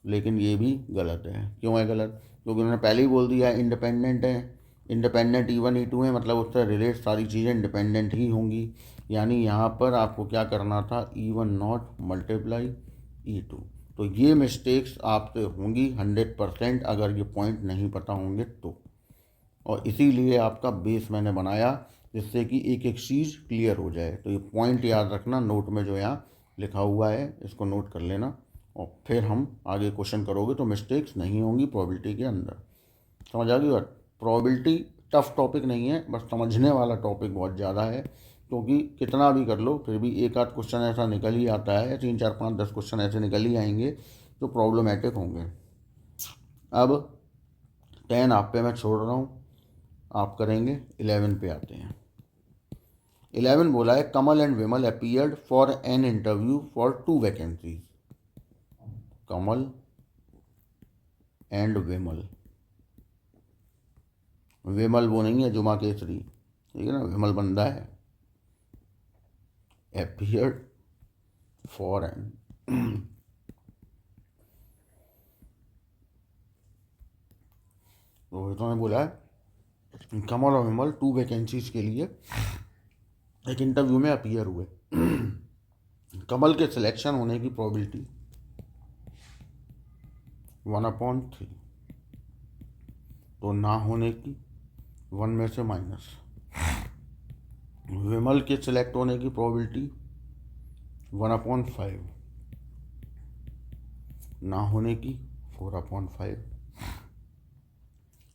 लेकिन ये भी गलत है। क्यों है गलत? क्योंकि उन्होंने पहले ही बोल दिया है इंडिपेंडेंट है, इंडिपेंडेंट E1 E2 है, मतलब उससे रिलेट सारी चीज़ें इंडिपेंडेंट ही होंगी। यानी यहाँ पर आपको क्या करना था, E1 नॉट मल्टीप्लाई E2। तो ये मिस्टेक्स आपसे होंगी 100% अगर ये पॉइंट नहीं पता होंगे तो। और इसीलिए आपका बेस मैंने बनाया जिससे कि एक एक चीज़ क्लियर हो जाए। तो ये पॉइंट याद रखना, नोट में जो यहाँ लिखा हुआ है इसको नोट कर लेना, और फिर हम आगे क्वेश्चन करोगे तो मिस्टेक्स नहीं होंगी प्रोबेबिलिटी के अंदर। समझ आ गई बात? प्रोबेबिलिटी टफ टॉपिक नहीं है, बस समझने वाला टॉपिक बहुत ज़्यादा है, क्योंकि कितना भी कर लो फिर भी एक आध क्वेश्चन ऐसा निकल ही आता है, 3 4 5 10 क्वेश्चन ऐसे निकल ही आएंगे जो प्रॉब्लमेटिक होंगे। अब 10 आप पे मैं छोड़ रहा हूँ, आप करेंगे। 11 पे आते हैं। 11 बोला है Kamal and Vimal appeared for an interview for 2 vacancies. Kamal and Vimal, Vimal वो नहीं है जुमा केसरी, ठीक है ना, विमल बंदा है। appeared for an रोहित ने बोला है कमल और विमल 2 वैकेंसीज के लिए एक इंटरव्यू में अपीयर हुए। कमल के सिलेक्शन होने की प्रोबेबिलिटी 1/3, तो ना होने की 1 में से माइनस। विमल के सिलेक्ट होने की प्रोबेबिलिटी 1/5, ना होने की 4/5।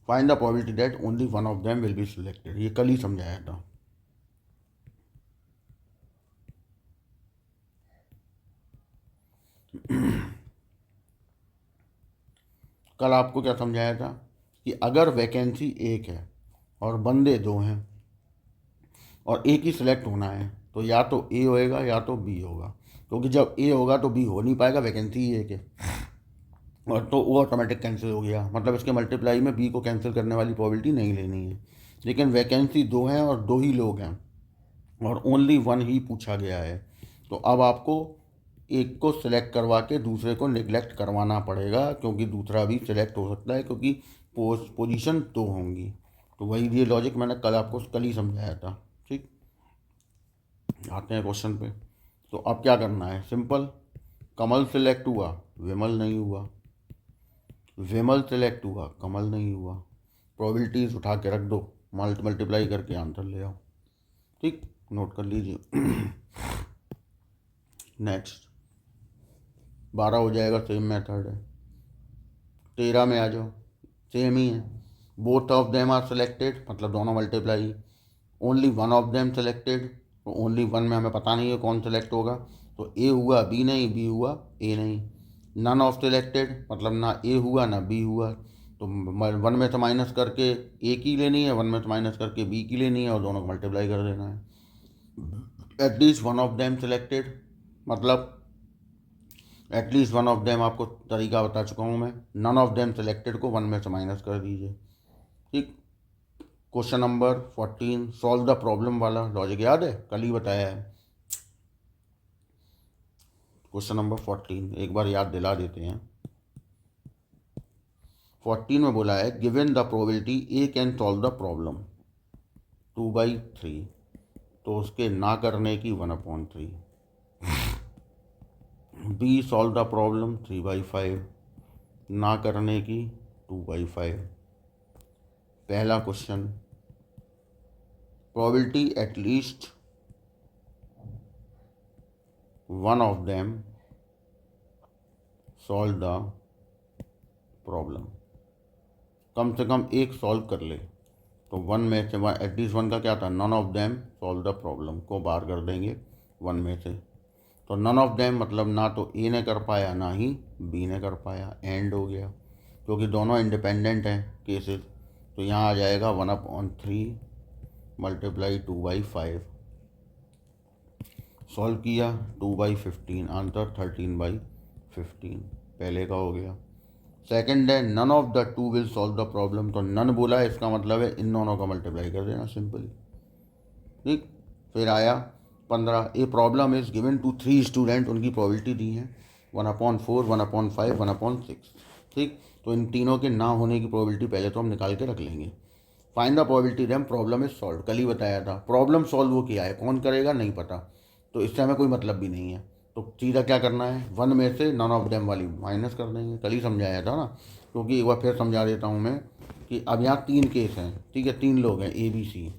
Find the probability that only one of them will be selected. ये कल ही समझाया था। कल आपको क्या समझाया था कि अगर वैकेंसी एक है और बंदे 2 हैं और एक ही सिलेक्ट होना है तो या तो ए होएगा या तो बी होगा, क्योंकि जब ए होगा तो बी हो नहीं पाएगा, वैकेंसी ही एक है, और तो वो ऑटोमेटिक कैंसिल हो गया। मतलब इसके मल्टीप्लाई में बी को कैंसिल करने वाली प्रोबेबिलिटी नहीं लेनी है। लेकिन वैकेंसी 2 हैं और 2 ही लोग हैं और ओनली 1 ही पूछा गया है, तो अब आपको एक को सिलेक्ट करवा के दूसरे को निगलेक्ट करवाना पड़ेगा, क्योंकि दूसरा भी सिलेक्ट हो सकता है, क्योंकि पोजीशन 2 होंगी। तो वही ये लॉजिक मैंने कल ही समझाया था। ठीक, आते हैं क्वेश्चन पे। तो अब क्या करना है, सिंपल। कमल सिलेक्ट हुआ, विमल नहीं हुआ। विमल सिलेक्ट हुआ, कमल नहीं हुआ। प्रोबेबिलिटीज उठा के रख दो, मल्टीप्लाई करके आंसर ले आओ। ठीक, नोट कर लीजिए। नेक्स्ट 12 हो जाएगा, सेम मेथड है। 13 में आ जाओ, सेम ही है। Both of them are selected, मतलब दोनों multiply. Only one of them selected, तो ओनली वन में हमें पता नहीं है कौन सिलेक्ट होगा, तो ए हुआ बी नहीं, बी हुआ ए नहीं। नन ऑफ सिलेक्टेड, मतलब ना ए हुआ ना बी हुआ, तो 1 में से माइनस करके ए की लेनी है, 1 में से माइनस करके बी की लेनी है और दोनों को मल्टीप्लाई कर देना है। At least one of them selected, मतलब एटलीस्ट वन ऑफ देम, आपको तरीका बता चुका हूँ मैं। नन ऑफ देम सिलेक्टेड को 1 में से माइनस कर दीजिए। ठीक, question number 14, solve the problem वाला लॉजिक याद है, कल ही बताया है। क्वेश्चन नंबर 14 एक बार याद दिला देते हैं। 14 में बोला है given the probability A can solve the problem 2/3, तो उसके ना करने की 1/3। बी सॉल्व द प्रॉब्लम 3/5, ना करने की 2/5। पहला question, probability at least one of them solve the problem, कम से कम एक सॉल्व कर ले। तो 1 में से एटलीस्ट 1 का क्या था, none of them solve the problem को बाहर कर देंगे 1 में से। तो नन ऑफ देम मतलब ना तो ए ने कर पाया ना ही बी ने कर पाया, एंड हो गया, क्योंकि दोनों इंडिपेंडेंट हैं केसेस। तो यहाँ आ जाएगा 1/3 मल्टीप्लाई 2/5। सॉल्व किया 2/15, आंसर 13/15, पहले का हो गया। सेकंड है none of the two will solve the problem, तो नन बोला है, इसका मतलब है इन दोनों का मल्टीप्लाई कर देना सिंपली। ठीक, फिर आया 15, a problem is given to 3 student, उनकी प्रोबेबिलिटी दी है 1/4, 1/5, 1/6। ठीक, तो इन तीनों के ना होने की प्रोबेबिलिटी पहले तो हम निकाल के रख लेंगे। Find the probability that problem is solve, कल ही बताया था। प्रॉब्लम सॉल्व वो किया है, कौन करेगा नहीं पता, तो इससे हमें कोई मतलब भी नहीं है। तो सीधा क्या करना है, 1 में से नन ऑफ देम वाली माइनस कर देंगे, कल ही समझाया था ना। क्योंकि एक बार फिर समझा देता हूँ मैं कि अब यहाँ 3 केस हैं, ठीक है, 3 लोग हैं ए बी सी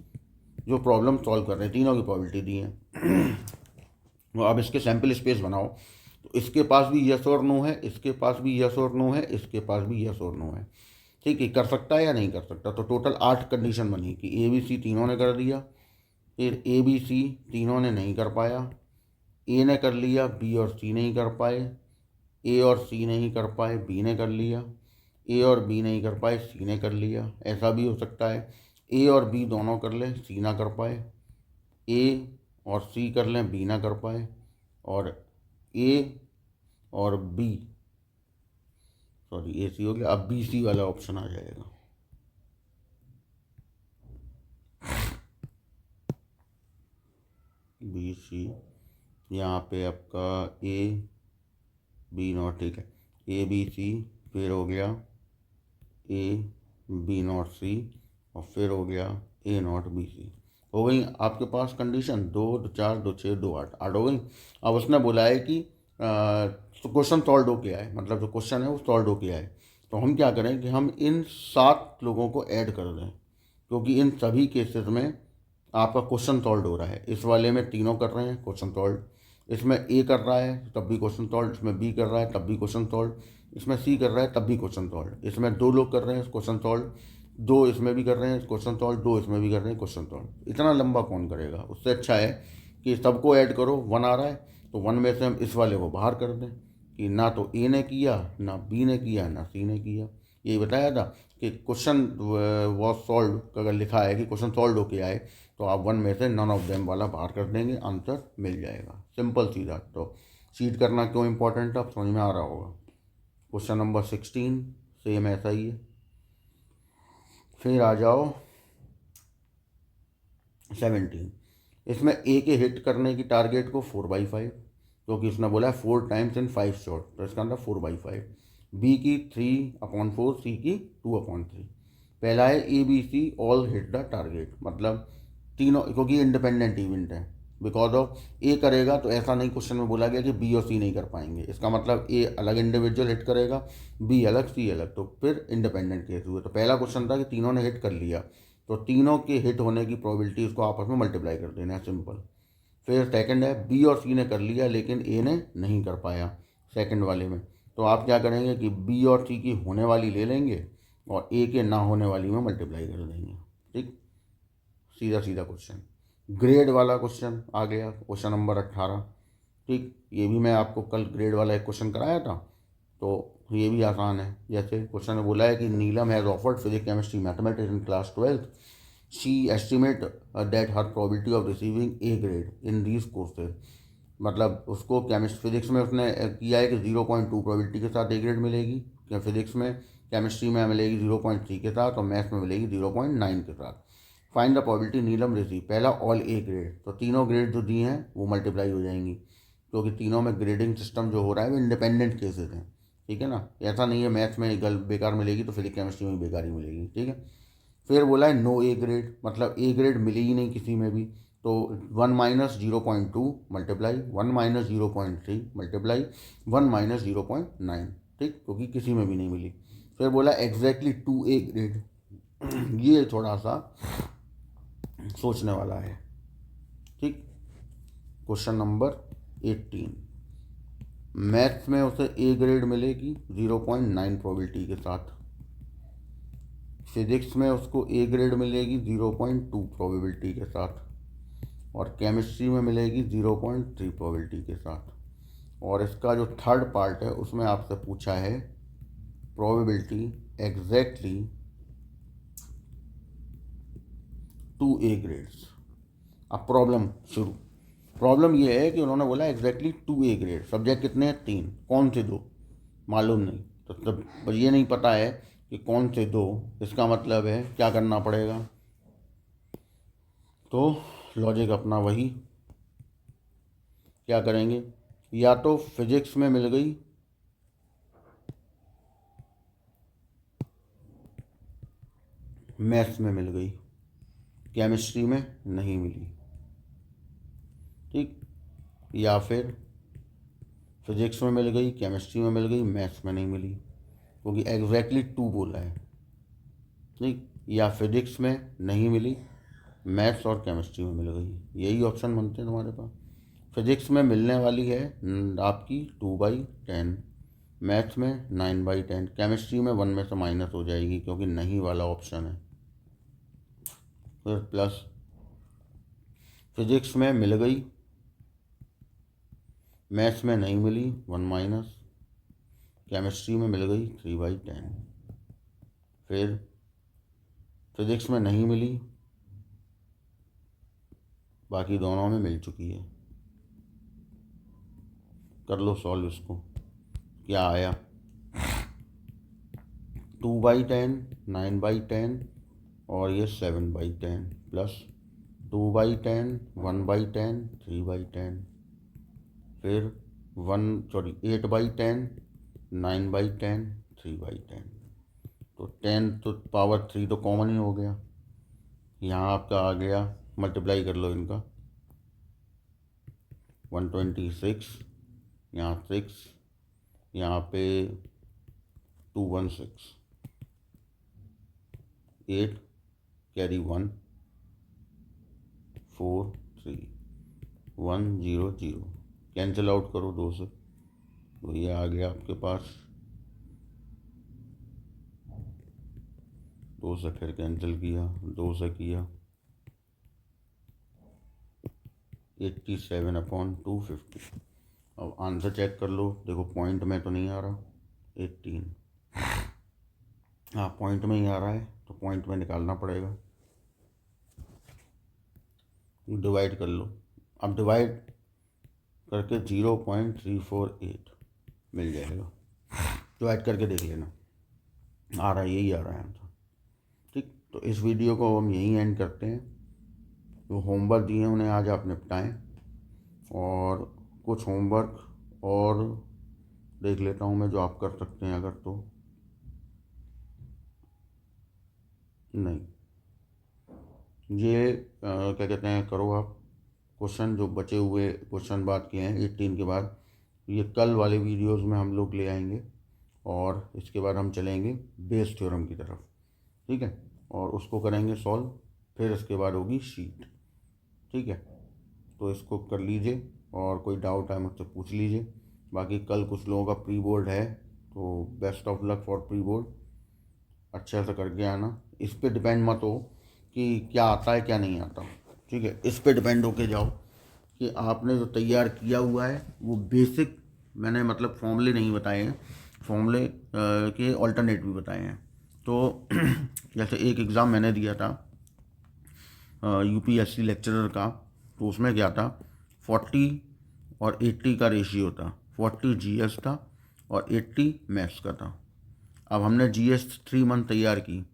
जो प्रॉब्लम सॉल्व कर रहे हैं, तीनों की प्रोबेबिलिटी दी है। वो अब इसके सैम्पल स्पेस बनाओ, तो इसके पास भी यस और नो है, इसके पास भी यस और नो है, इसके पास भी यस और नो है। ठीक है, कर सकता है या नहीं कर सकता, तो टोटल 8 कंडीशन बनी कि ए बी सी तीनों ने कर दिया, फिर ए बी सी तीनों ने नहीं कर पाया, ए ने कर लिया, बी और सी नहीं कर पाए, ए और सी नहीं कर पाए, बी ने कर लिया, ए और बी नहीं कर पाए, सी ने कर लिया। ऐसा भी हो सकता है ए और बी दोनों कर लें, सी ना कर पाए, ए और सी कर लें, बी ना कर पाए, और ए और बी, सॉरी ए सी हो गया, अब बी सी वाला ऑप्शन आ जाएगा। बी सी यहाँ पे आपका ए बी नॉट, ठीक है, ए बी सी, फिर हो गया ए बी नॉट सी, और फिर हो गया ए नॉट बी सी। हो गई आपके पास कंडीशन, 2, 4, 2, 6, 2, 8 हो गई। अब उसने बोला है कि तो क्वेश्चन सॉल्व हो गया है, मतलब जो क्वेश्चन है वो सॉल्व हो गया है। तो हम क्या करें कि हम इन 7 लोगों को ऐड कर दें, क्योंकि इन सभी केसेस में आपका क्वेश्चन सॉल्व हो रहा है। इस वाले में तीनों कर रहे हैं क्वेश्चन सॉल्व, इसमें ए कर रहा है तब भी क्वेश्चन सॉल्व, इसमें बी कर रहा है तब भी क्वेश्चन सॉल्व, इसमें सी कर रहा है तब भी क्वेश्चन सॉल्व, इसमें 2 लोग कर रहे हैं क्वेश्चन सॉल्व, 2 इसमें भी कर रहे हैं क्वेश्चन सॉल्व, 2 इसमें भी कर रहे हैं क्वेश्चन सॉल्व। इतना लंबा कौन करेगा? उससे अच्छा है कि सबको ऐड करो, 1 आ रहा है तो 1 में से हम इस वाले को बाहर कर दें कि ना तो ए ने किया, ना बी ने किया, ना सी ने किया। यही बताया था कि क्वेश्चन वॉज सॉल्व, अगर लिखा है कि क्वेश्चन सॉल्व हो के आए तो आप 1 में से नन ऑफ देम वाला बाहर कर देंगे, आंसर मिल जाएगा, सिंपल सीधा। तो चीट करना क्यों इंपॉर्टेंट है अब समझ में आ रहा होगा। क्वेश्चन नंबर 16 सेम ऐसा ही है। फिर आ जाओ 17, इसमें ए के हिट करने की टारगेट को 4/5, क्योंकि उसने बोला है 4 टाइम्स इन 5 शॉट, तो इसका अंदर 4/5। बी की 3/4, सी की 2/3। पहला है A B C all hit the target, मतलब तीनों, क्योंकि इंडिपेंडेंट इवेंट है, बिकॉज ऑफ ए करेगा तो ऐसा नहीं क्वेश्चन में बोला गया कि बी और सी नहीं कर पाएंगे, इसका मतलब ए अलग इंडिविजुअल हिट करेगा, बी अलग, सी अलग, तो फिर इंडिपेंडेंट केस हुए। तो पहला क्वेश्चन था कि तीनों ने हिट कर लिया, तो तीनों के हिट होने की प्रोबेबिलिटी उसको आपस में मल्टीप्लाई कर देना है, सिंपल। फिर सेकंड है बी और सी ने कर लिया लेकिन ए ने नहीं कर पाया सेकंड वाले में, तो आप क्या करेंगे कि बी और सी की होने वाली ले लेंगे और ए के ना होने वाली में मल्टीप्लाई कर देंगे, ठीक, सीधा सीधा क्वेश्चन। ग्रेड वाला क्वेश्चन आ गया, क्वेश्चन नंबर 18, ठीक, ये भी मैं आपको कल ग्रेड वाला एक क्वेश्चन कराया था, तो ये भी आसान है। जैसे क्वेश्चन में बोला है कि Neelam has offered physics chemistry mathematics in class 12, she estimate that her probability of receiving a grade in these courses, मतलब उसको फिजिक्स में उसने किया है कि 0.2 प्रोबेबिलिटी के साथ ए ग्रेड मिलेगी, क्या फिजिक्स में, केमिस्ट्री में मिलेगी 0.3 के साथ, और मैथ्स में मिलेगी 0.9 के साथ। Find the probability Neelam receive, पहला ऑल ए ग्रेड, तो तीनों ग्रेड जो दिए हैं वो मल्टीप्लाई हो जाएंगी, क्योंकि तीनों में ग्रेडिंग सिस्टम जो हो रहा है वो इंडिपेंडेंट केसेस हैं, ठीक है ना, ऐसा नहीं है मैथ्स में गल बेकार मिलेगी तो फिजिक्स केमिस्ट्री में बेकार ही मिलेगी, ठीक है। फिर बोला है नो ए ग्रेड, मतलब ए ग्रेड मिली ही नहीं किसी में भी, तो 1 minus 0.2 multiply 1 minus 0.3 multiply 1 minus 0.9, ठीक, क्योंकि किसी में भी नहीं मिली। फिर बोला एग्जैक्टली 2 ए ग्रेड, ये थोड़ा सा सोचने वाला है, ठीक। क्वेश्चन नंबर 18, मैथ्स में उसे ए ग्रेड मिलेगी 0.9 प्रोबेबिलिटी के साथ, फिजिक्स में उसको ए ग्रेड मिलेगी 0.2 प्रोबेबिलिटी के साथ, और केमिस्ट्री में मिलेगी 0.3 प्रोबेबिलिटी के साथ। और इसका जो थर्ड पार्ट है उसमें आपसे पूछा है प्रोबेबिलिटी एग्जैक्टली 2 ए ग्रेड्स। अब प्रॉब्लम शुरू, प्रॉब्लम ये है कि उन्होंने बोला एग्जैक्टली 2 ए ग्रेड, सब्जेक्ट कितने हैं 3, कौन से 2 मालूम नहीं, तो तब ये नहीं पता है कि कौन से 2, इसका मतलब है क्या करना पड़ेगा, तो लॉजिक अपना वही, क्या करेंगे, या तो फिजिक्स में मिल गई, मैथ्स में मिल गई, केमिस्ट्री में नहीं मिली, ठीक, या फिर फिजिक्स में मिल गई, केमिस्ट्री में मिल गई, मैथ्स में नहीं मिली, क्योंकि एग्जैक्टली 2 बोला है, ठीक, या फिजिक्स में नहीं मिली, मैथ्स और केमिस्ट्री में मिल गई, यही ऑप्शन बनते हैं तुम्हारे पास। फिजिक्स में मिलने वाली है आपकी 2/10, मैथ्स में 9/10, केमिस्ट्री में 1 में से माइनस हो जाएगी क्योंकि नहीं वाला ऑप्शन है, फिर प्लस, फिजिक्स में मिल गई, मैथ्स में नहीं मिली 1 माइनस, केमिस्ट्री में मिल गई 3/10, फिर फिजिक्स में नहीं मिली, बाकी दोनों में मिल चुकी है। कर लो सॉल्व इसको, क्या आया, 2/10, 9/10 और ये 7/10 प्लस 2/10, 1/10, 3/10, फिर 8/10, 9/10, 3/10। तो 10 तो पावर 3 तो कॉमन ही हो गया। यहाँ आपका आ गया, मल्टीप्लाई कर लो इनका, 126, यहाँ 6, यहाँ पे 216, 8 कैरी 1, 4 3, 1 0 0, कैंसिल आउट करो 2 से, तो ये आ गया आपके पास, 2 से फिर कैंसिल किया, 2 से किया, 87/250। अब आंसर चेक कर लो, देखो पॉइंट में तो नहीं आ रहा 18, हाँ पॉइंट में ही आ रहा है, तो पॉइंट में निकालना पड़ेगा। डिवाइड कर लो, अब डिवाइड करके 0.348 मिल जाएगा। डिवाइड करके देख लेना, आ रहा है, यही आ रहा है आंसर। ठीक, तो इस वीडियो को हम यहीं एंड करते हैं। जो होमवर्क दिए उन्हें आज आप निपटाएं, और कुछ होमवर्क और देख लेता हूँ मैं जो आप कर सकते हैं अगर तो। नहीं, ये क्या कहते हैं, करो आप क्वेश्चन, जो बचे हुए क्वेश्चन बात किए हैं 18 के बाद, ये कल वाले वीडियोस में हम लोग ले आएंगे, और इसके बाद हम चलेंगे बेस थ्योरम की तरफ। ठीक है, और उसको करेंगे सॉल्व, फिर इसके बाद होगी शीट। ठीक है, तो इसको कर लीजिए, और कोई डाउट है मुझसे पूछ लीजिए। बाकी कल कुछ लोगों का प्री बोर्ड है, तो best of luck for pre board, अच्छे से करके आना। इस पे डिपेंड मत हो कि क्या आता है क्या नहीं आता। ठीक है, इस पे डिपेंड होके जाओ कि आपने जो तैयार किया हुआ है वो बेसिक, मैंने मतलब फॉर्मूले नहीं बताए हैं, फॉर्मूले के ऑल्टरनेट भी बताए हैं। तो जैसे एक एग्ज़ाम मैंने दिया था यूपीएससी लेक्चरर का, तो उसमें क्या था, 40 और 80 का रेशियो था, 40 जीएस था और 80 मैथ्स का था। अब हमने जीएस 3 मंथ तैयार की,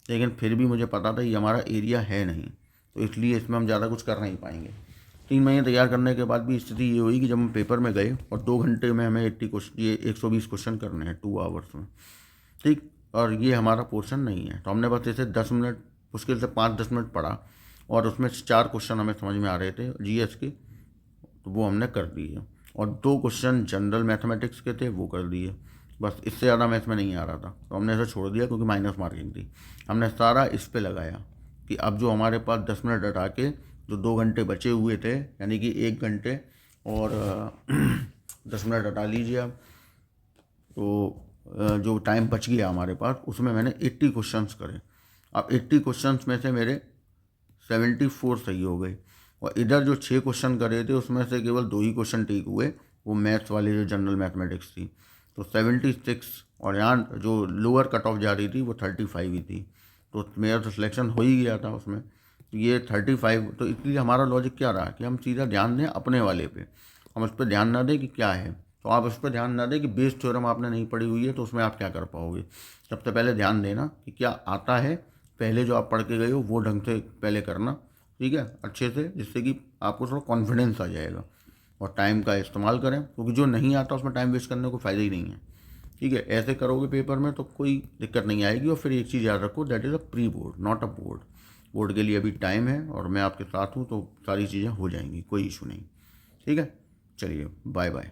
लेकिन फिर भी मुझे पता था ये हमारा एरिया है नहीं, तो इसलिए इसमें हम ज़्यादा कुछ कर नहीं पाएंगे। 3 महीने तैयार करने के बाद भी स्थिति ये हुई कि जब हम पेपर में गए और 2 घंटे में हमें 80 क्वेश्चन, ये 120 क्वेश्चन करने हैं 2 आवर्स में। ठीक, और ये हमारा पोर्शन नहीं है, तो हमने बस इसे 10 मिनट, मुश्किल से 5-10 मिनट पढ़ा, और उसमें 4 क्वेश्चन हमें समझ में आ रहे थे जीएस के, तो वो हमने कर दिए, और 2 क्वेश्चन जनरल मैथमेटिक्स के थे, वो कर दिए। बस इससे ज़्यादा मैथ में नहीं आ रहा था, तो हमने इसे छोड़ दिया क्योंकि माइनस मार्किंग थी। हमने सारा इस पे लगाया कि अब जो हमारे पास 10 मिनट हटा के जो 2 घंटे बचे हुए थे, यानी कि 1 घंटे और 10 मिनट हटा लीजिए आप, तो जो टाइम बच गया हमारे पास, उसमें मैंने 80 क्वेश्चंस करे। अब 80 क्वेश्चंस में से मेरे 74 सही हो गए, और इधर जो 6 क्वेश्चन करे थे उसमें से केवल 2 ही क्वेश्चन ठीक हुए, वो मैथ्स वाली जो जनरल मैथमेटिक्स थी, तो 76। और यहाँ जो लोअर कट ऑफ जा रही थी वो 35 ही थी, तो मेरा तो सिलेक्शन हो ही गया था उसमें। तो ये 35, तो इसलिए हमारा लॉजिक क्या रहा कि हम सीधा ध्यान दें अपने वाले पे, हम उस पर ध्यान ना दें कि क्या है। तो आप उस पर ध्यान ना दें कि बेस थ्योरम आपने नहीं पढ़ी हुई है, तो उसमें आप क्या कर पाओगे। सबसे पहले ध्यान देना कि क्या आता है, पहले जो आप पढ़ के गए हो वो ढंग से पहले करना, ठीक है, अच्छे से, जिससे कि आपको थोड़ा कॉन्फिडेंस आ जाएगा। और टाइम का इस्तेमाल करें, क्योंकि जो नहीं आता उसमें टाइम वेस्ट करने को फ़ायदा ही नहीं है। ठीक है, ऐसे करोगे पेपर में तो कोई दिक्कत नहीं आएगी। और फिर एक चीज़ याद रखो, that is a pre board, not a board. Board के लिए अभी टाइम है, और मैं आपके साथ हूँ, तो सारी चीज़ें हो जाएंगी, कोई इशू नहीं। ठीक है, चलिए, बाय बाय।